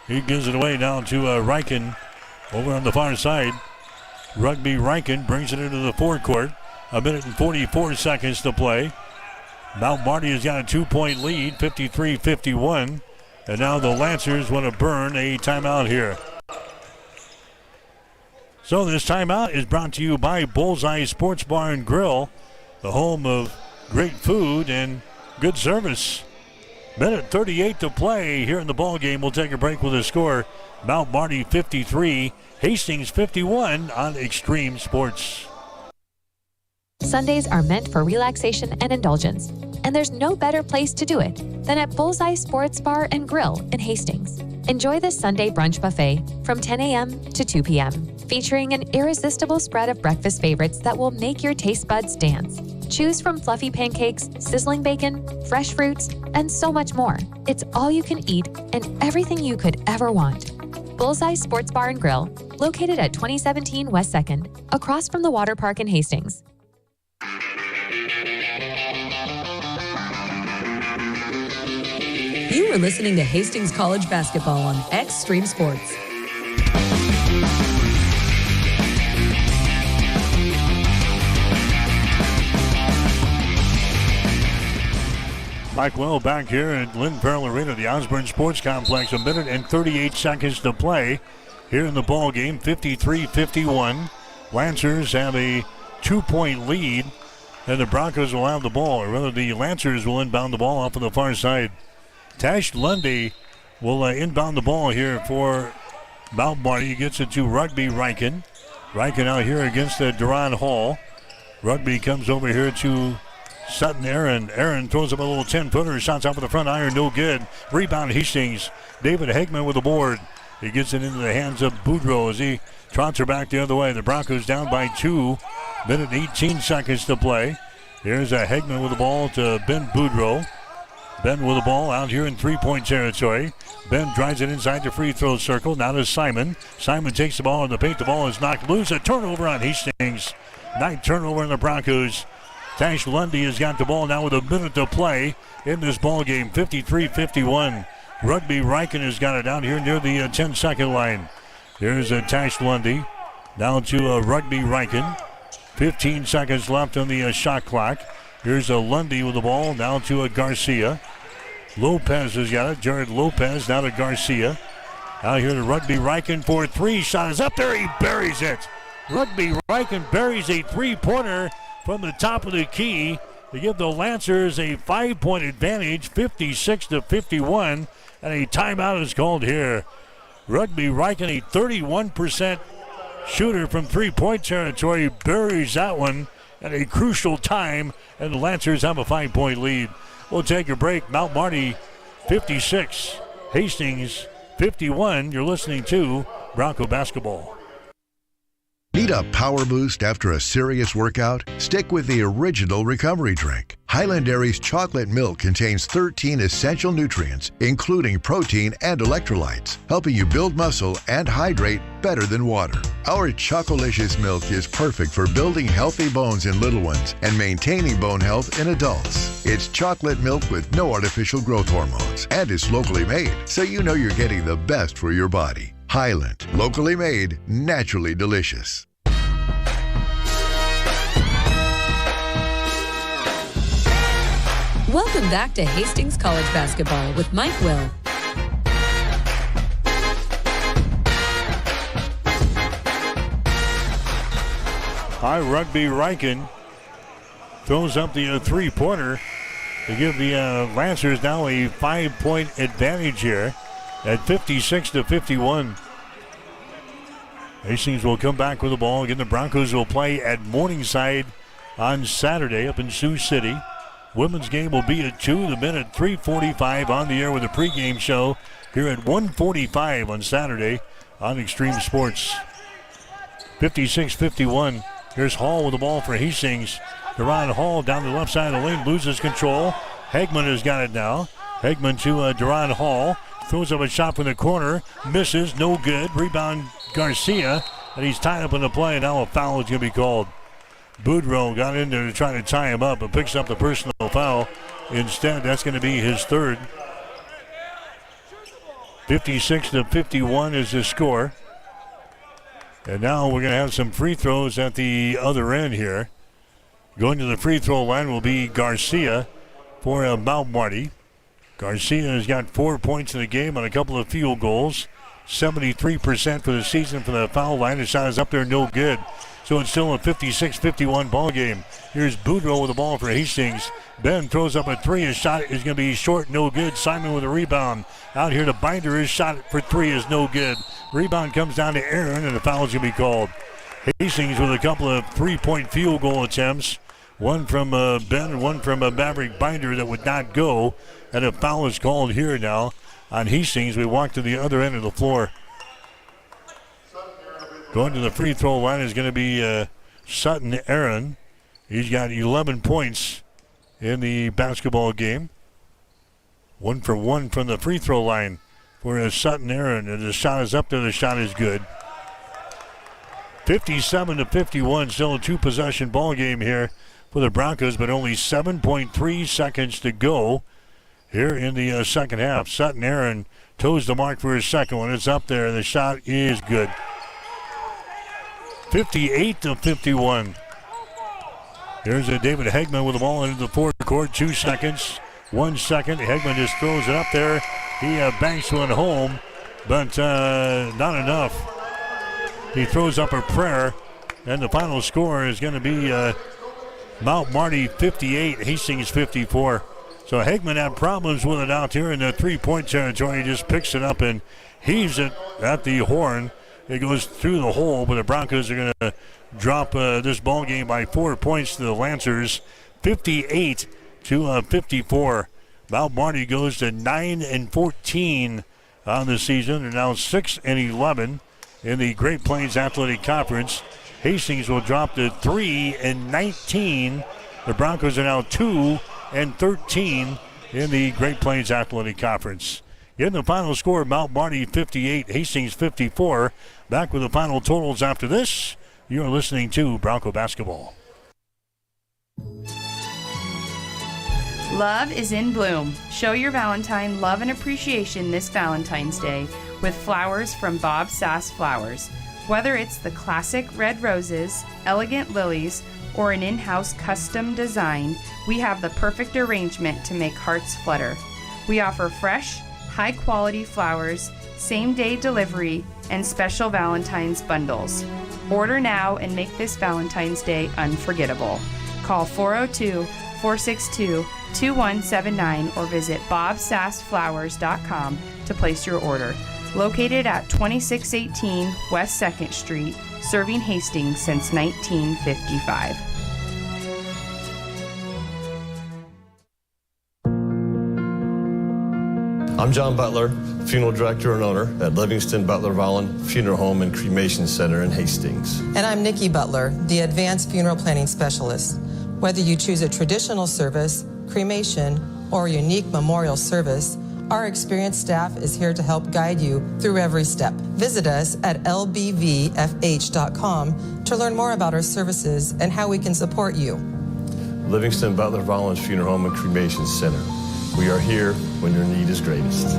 He gives it away now to Riken over on the far side. Rugby Riken brings it into the forecourt. 1 minute and 44 seconds to play. Mount Marty has got a 2-point lead, 53-51. And now the Lancers want to burn a timeout here. So this timeout is brought to you by Bullseye Sports Bar and Grill, the home of great food and good service. Minute 38 to play here in the ball game. We'll take a break with a score. Mount Marty 53, Hastings 51 on Extreme Sports. Sundays are meant for relaxation and indulgence, and there's no better place to do it than at Bullseye Sports Bar and Grill in Hastings. Enjoy the Sunday brunch buffet from 10 a.m. to 2 p.m., featuring an irresistible spread of breakfast favorites that will make your taste buds dance. Choose from fluffy pancakes, sizzling bacon, fresh fruits, and so much more. It's all you can eat and everything you could ever want. Bullseye Sports Bar and Grill, located at 2017 West 2nd, across from the water park in Hastings. You are listening to Hastings College Basketball on Extreme Sports. Mike Well back here at Lynn Farrell Arena, the Osborne Sports Complex. 1 minute and 38 seconds to play here in the ball game. 53-51. Lancers have a 2-point lead, and the Broncos will have the ball, or rather the Lancers will inbound the ball off of the far side. Tash Lundy will inbound the ball here for Mount Marty. He gets it to Rugby Riken. Riken out here against Deron Hall. Rugby comes over here to Sutton Aaron. Aaron throws up a little 10-footer. Shots off of the front iron, no good. Rebound Hastings. David Hegman with the board. He gets it into the hands of Boudreau as he trots her back the other way. The Broncos down by 2. Minute 18 seconds to play. Here's a Hegman with the ball to Ben Boudreau. Ben with the ball out here in 3-point territory. Ben drives it inside the free throw circle. Now to Simon. Simon takes the ball in the paint. The ball is knocked loose. A turnover on Hastings. 9th turnover in the Broncos. Tash Lundy has got the ball now with a minute to play in this ball game. 53-51. Rugby Riken has got it down here near the 10-second line. There's Tash Lundy. Down to Rugby Riken. 15 seconds left on the shot clock. Here's Lundy with the ball. Now to Garcia. Lopez has got it. Jared Lopez now to Garcia. Out here to Rugby Riken for 3. Shot is up there. He buries it. Rugby Riken buries a 3-pointer from the top of the key to give the Lancers a 5-point advantage, 56-51. and a timeout is called here. Rugby Riken, a 31% shooter from three-point territory, buries that one at a crucial time, and the Lancers have a 5-point lead. We'll take a break. Mount Marty 56, Hastings 51. You're listening to Bronco Basketball. Need a power boost after a serious workout? Stick with the original recovery drink. Highland Dairy's chocolate milk contains 13 essential nutrients, including protein and electrolytes, helping you build muscle and hydrate better than water. Our Chocolicious milk is perfect for building healthy bones in little ones and maintaining bone health in adults. It's chocolate milk with no artificial growth hormones, and it's locally made, so you know you're getting the best for your body. Highland, locally made, naturally delicious. Welcome back to Hastings College Basketball with Mike Will. High Rugby Riken throws up the three-pointer to give the Lancers now a 5-point advantage here at 56-51. Hastings will come back with the ball. Again, the Broncos will play at Morningside on Saturday up in Sioux City. Women's game will be at 2. The men at 3:45 on the air with a pregame show here at 1:45 on Saturday on Extreme Sports. 56-51. Here's Hall with the ball for Hastings. Deron Hall down the left side of the lane, loses control. Hegman has got it now. Hegman to Deron Hall. Throws up a shot from the corner. Misses. No good. Rebound Garcia. And he's tied up in the play. And now a foul is going to be called. Boudreaux got in there to try to tie him up, but picks up the personal foul. Instead, that's going to be his third. 56-51 is the score. And now we're going to have some free throws at the other end here. Going to the free throw line will be Garcia for Mount Marty. Garcia has got 4 points in the game on a couple of field goals. 73% for the season for the foul line. The shot is up there, no good. So it's still a 56-51 ball game. Here's Boudreaux with the ball for Hastings. Ben throws up a three. His shot is going to be short, no good. Simon with a rebound. Out here to Binder. His shot for three is no good. Rebound comes down to Aaron, and the foul is going to be called. Hastings with a couple of three-point field goal attempts. One from Ben and one from Maverick Binder that would not go. And a foul is called here now on Hastings. We walk to the other end of the floor. Going to the free throw line is going to be Sutton Aaron. He's got 11 points in the basketball game. 1 for 1 from the free throw line for Sutton Aaron. And the shot is up there. The shot is good. 57-51. Still a two-possession ball game here for the Broncos, but only 7.3 seconds to go here in the second half. Sutton Aaron toes the mark for his second one. It's up there. The shot is good. 58-51. Here's David Hegman with the ball into the forecourt. 2 seconds. 1 second. Hegman just throws it up there. He banks one home, but not enough. He throws up a prayer, and the final score is going to be Mount Marty 58, Hastings 54. So Hegman had problems with it out here in the three-point territory. He just picks it up and heaves it at the horn. It goes through the hole, but the Broncos are going to drop this ball game by 4 points to the Lancers, 58-54. Mount Marty goes to 9-14 on the season. They're now 6-11 in the Great Plains Athletic Conference. Hastings will drop to 3-19. The Broncos are now 2-13 in the Great Plains Athletic Conference. In the final score, Mount Marty 58, Hastings 54. Back with the final totals after this. You're listening to Bronco Basketball. Love is in bloom. Show your Valentine love and appreciation this Valentine's Day with flowers from Bob Sass Flowers. Whether it's the classic red roses, elegant lilies, or an in-house custom design, we have the perfect arrangement to make hearts flutter. We offer fresh, high-quality flowers, same-day delivery, and special Valentine's bundles. Order now and make this Valentine's Day unforgettable. Call 402-462 2179 or visit bobsassflowers.com to place your order. Located at 2618 West 2nd Street, serving Hastings since 1955. I'm John Butler, funeral director and owner at Livingston Butler Volland Funeral Home and Cremation Center in Hastings. And I'm Nikki Butler, the advanced funeral planning specialist. Whether you choose a traditional service, cremation, or a unique memorial service, our experienced staff is here to help guide you through every step. Visit us at lbvfh.com to learn more about our services and how we can support you. Livingston Butler Volland Funeral Home and Cremation Center. We are here when your need is greatest.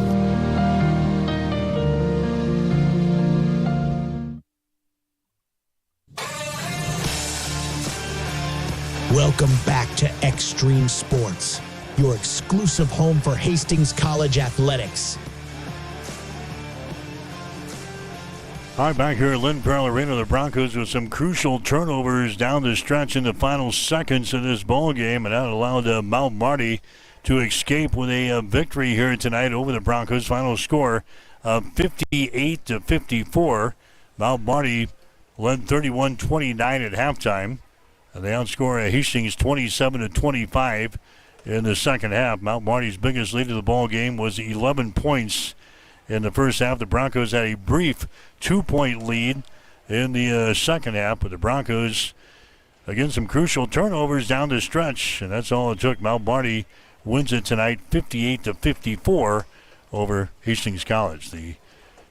Welcome back to Extreme Sports, your exclusive home for Hastings College athletics. All right, back here at Lynn Farrell Arena, the Broncos with some crucial turnovers down the stretch in the final seconds of this ball game, and that allowed Mount Marty to escape with a victory here tonight over the Broncos. Final score of 58-54. Mount Marty led 31-29 at halftime. They outscore Hastings 27-25 in the second half. Mount Marty's biggest lead of the ball game was 11 points in the first half. The Broncos had a brief 2-point lead in the second half, but the Broncos, again, some crucial turnovers down the stretch, and that's all it took. Mount Marty wins it tonight 58-54 over Hastings College. The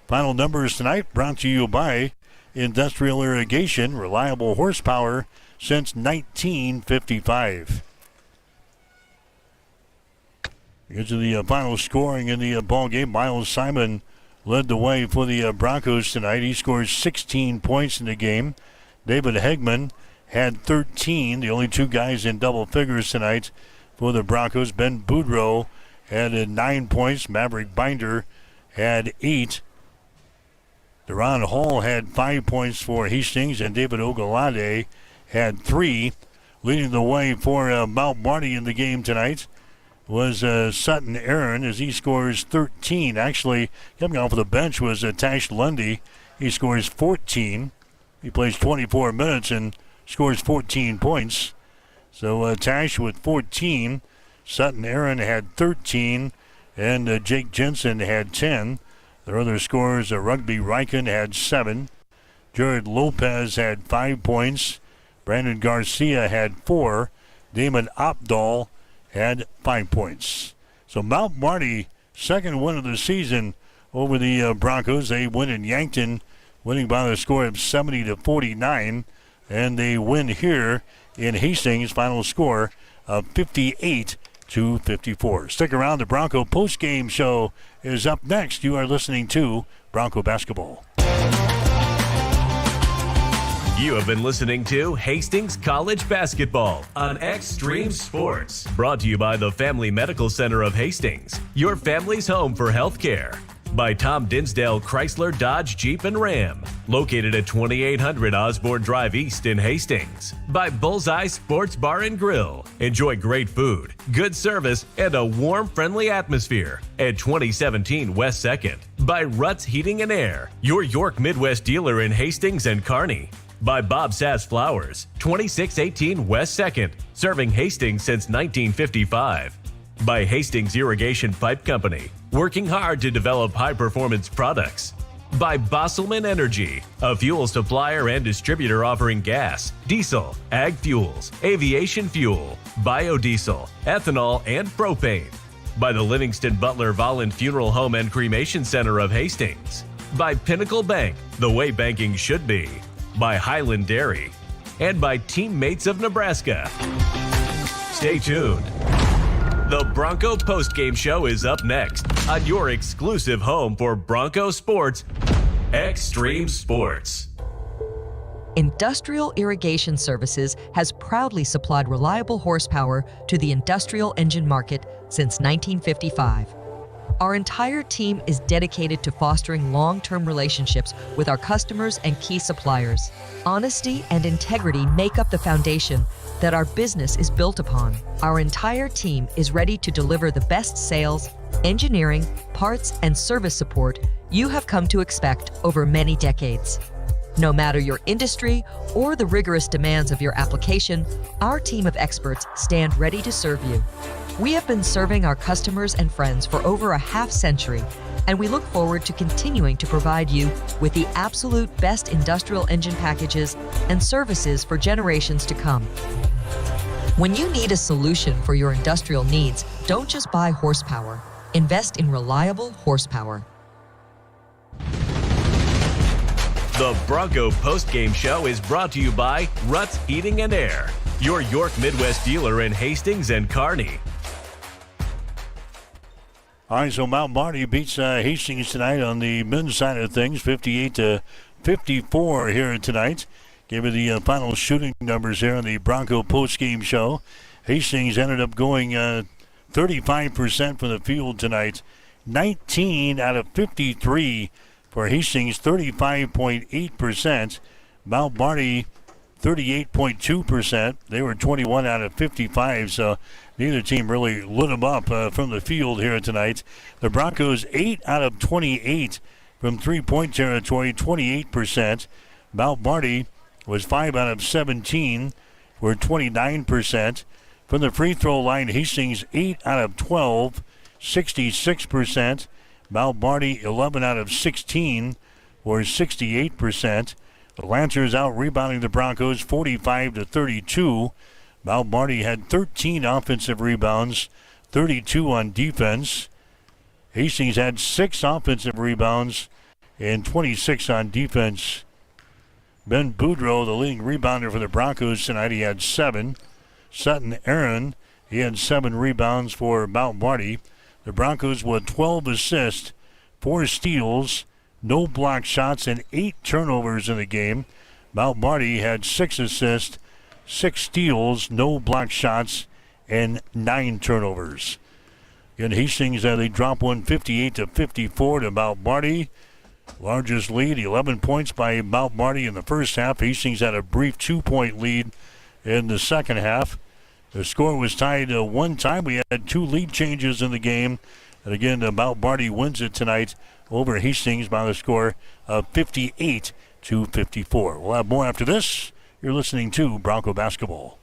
final numbers tonight brought to you by Industrial Irrigation, reliable horsepower since 1955. Get to the final scoring in the ball game. Miles Simon led the way for the Broncos tonight. He scores 16 points in the game. David Hegman had 13, the only two guys in double figures tonight for the Broncos. Ben Boudreau had 9 points. Maverick Binder had 8. Deron Hall had 5 points for Hastings, and David Ogalade had 3. Leading the way for Mount Marty in the game tonight was Sutton Aaron, as he scores 13. Actually, coming off of the bench was Tash Lundy. He scores 14. He plays 24 minutes and scores 14 points. So Tash with 14. Sutton Aaron had 13. And Jake Jensen had 10. Their other scorers, Rugby Riken had 7. Jared Lopez had 5 points. Brandon Garcia had 4. Damon Opdahl had 5 points. So Mount Marty, second win of the season over the Broncos. They win in Yankton, winning by the score of 70-49. And they win here in Hastings, final score of 58-54. Stick around. The Bronco postgame show is up next. You are listening to Bronco Basketball. You have been listening to Hastings College Basketball on Extreme Sports. Brought to you by the Family Medical Center of Hastings, your family's home for healthcare. By Tom Dinsdale Chrysler Dodge Jeep and Ram, located at 2800 Osborne Drive East in Hastings. By Bullseye Sports Bar and Grill. Enjoy great food, good service, and a warm, friendly atmosphere at 2017 West 2nd. By Ruts Heating and Air, your York Midwest dealer in Hastings and Kearney. By Bob Sass Flowers, 2618 West 2nd, serving Hastings since 1955. By Hastings Irrigation Pipe Company, working hard to develop high-performance products. By Bosselman Energy, a fuel supplier and distributor offering gas, diesel, ag fuels, aviation fuel, biodiesel, ethanol, and propane. By the Livingston Butler Volland Funeral Home and Cremation Center of Hastings. By Pinnacle Bank, the way banking should be. By Highland Dairy. And by Teammates of Nebraska. Stay tuned. The Bronco postgame show is up next on your exclusive home for Bronco sports, Extreme Sports. Industrial Irrigation Services has proudly supplied reliable horsepower to the industrial engine market since 1955. Our entire team is dedicated to fostering long-term relationships with our customers and key suppliers. Honesty and integrity make up the foundation that our business is built upon. Our entire team is ready to deliver the best sales, engineering, parts, and service support you have come to expect over many decades. No matter your industry or the rigorous demands of your application, our team of experts stand ready to serve you. We have been serving our customers and friends for over a half-century, and we look forward to continuing to provide you with the absolute best industrial engine packages and services for generations to come. When you need a solution for your industrial needs, don't just buy horsepower. Invest in reliable horsepower. The Bronco postgame show is brought to you by Ruts Heating and Air, your York Midwest dealer in Hastings and Kearney. All right, so Mount Marty beats Hastings tonight on the men's side of things, 58-54 here tonight. Give you the final shooting numbers here on the Bronco postgame show. Hastings ended up going 35% from the field tonight, 19 out of 53 for Hastings, 35.8%. Mount Marty, 38.2%. They were 21 out of 55, so neither team really lit them up from the field here tonight. The Broncos, 8 out of 28 from three-point territory, 28%. Mount Marty was 5 out of 17 for 29%. From the free throw line, Hastings, 8 out of 12, 66%. Mount Marty, 11 out of 16 or 68%. The Lancers out rebounding the Broncos 45-32. Mount Marty had 13 offensive rebounds, 32 on defense. Hastings had 6 offensive rebounds and 26 on defense. Ben Boudreau, the leading rebounder for the Broncos tonight, he had 7. Sutton Aaron, he had 7 rebounds for Mount Marty. The Broncos with 12 assists, 4 steals, no block shots, and 8 turnovers in the game. Mount Marty had 6 assists, 6 steals, no block shots, and 9 turnovers. Again, Hastings, they drop one 58-54 to Mount Marty. Largest lead, 11 points by Mount Marty in the first half. Hastings had a brief 2-point lead in the second half. The score was tied one time. We had 2 lead changes in the game. And again, Mount Marty wins it tonight over Hastings by the score of 58-54. We'll have more after this. You're listening to Bronco Basketball.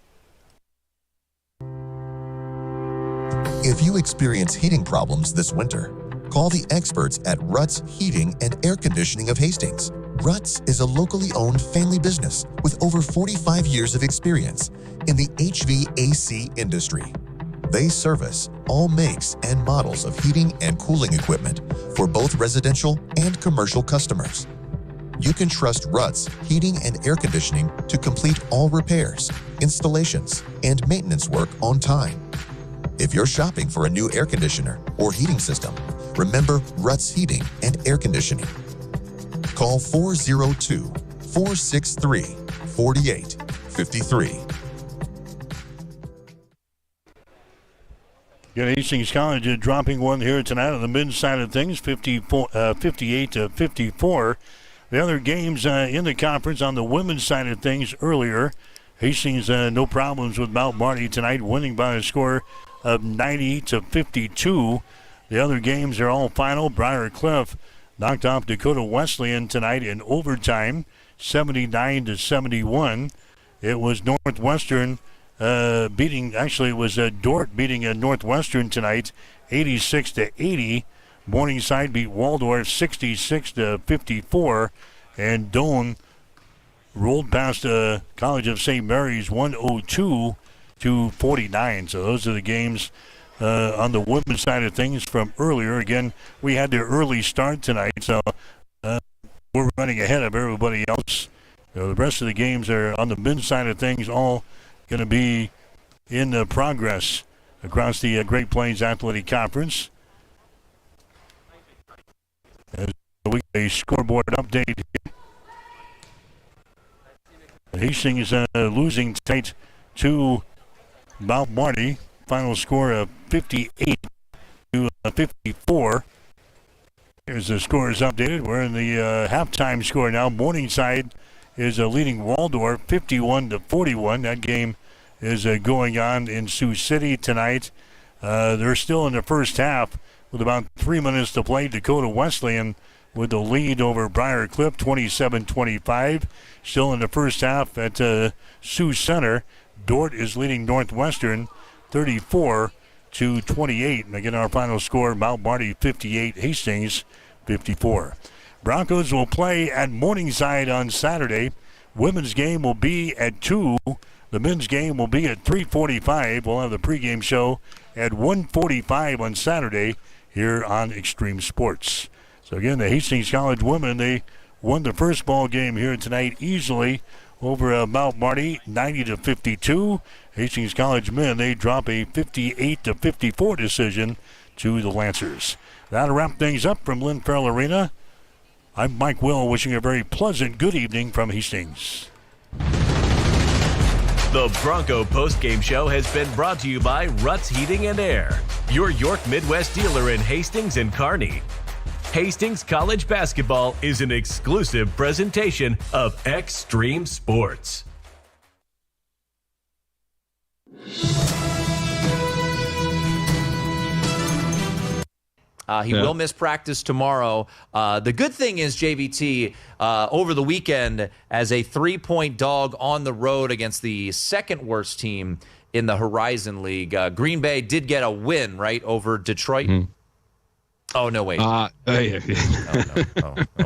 If you experience heating problems this winter, call the experts at Ruts Heating and Air Conditioning of Hastings. Ruts is a locally owned family business with over 45 years of experience in the HVAC industry. They service all makes and models of heating and cooling equipment for both residential and commercial customers. You can trust Ruts Heating and Air Conditioning to complete all repairs, installations, and maintenance work on time. If you're shopping for a new air conditioner or heating system, remember Ruts Heating and Air Conditioning. Call 402-463-4853. Hastings College dropping one here tonight on the men's side of things, 58-54. The other games in the conference on the women's side of things earlier, Hastings no problems with Mount Marty tonight, winning by a score of 90-52. The other games are all final. Briar Cliff knocked off Dakota Wesleyan tonight in overtime, 79-71. It was Northwestern Dort beating Northwestern tonight, 86-80. Morningside beat Waldorf 66-54, and Doane rolled past College of St. Mary's 102-49. So those are the games on the women's side of things from earlier. Again, we had the early start tonight, so we're running ahead of everybody else. The rest of the games are on the men's side of things, all going to be in progress across the Great Plains Athletic Conference. As we get a scoreboard update here. Hastings losing tonight to Mount Marty. Final score of 58-54. 54. Here's the scores updated. We're in the halftime score now. Morningside is leading Waldorf 51-41. That game is going on in Sioux City tonight. They're still in the first half with about 3 minutes to play. Dakota Wesleyan with the lead over Briar Cliff, 27-25. Still in the first half at Sioux Center. Dordt is leading Northwestern 34-28. And again, our final score, Mount Marty 58, Hastings 54. Broncos will play at Morningside on Saturday. Women's game will be at 2. The men's game will be at 3:45. We'll have the pregame show at 1:45 on Saturday here on Extreme Sports. So again, the Hastings College women, they won the first ball game here tonight easily over Mount Marty, 90-52. Hastings College men, they drop a 58-54 decision to the Lancers. That'll wrap things up from Lynn Farrell Arena. I'm Mike Will, wishing a very pleasant good evening from Hastings. The Bronco postgame show has been brought to you by Ruts Heating and Air, your York Midwest dealer in Hastings and Kearney. Hastings College basketball is an exclusive presentation of Extreme Sports. He will miss practice tomorrow. The good thing is, JVT, over the weekend, as a 3-point dog on the road against the second worst team in the Horizon League, Green Bay did get a win, right, over Detroit? Oh, no, wait. Yeah. Oh, no, wait.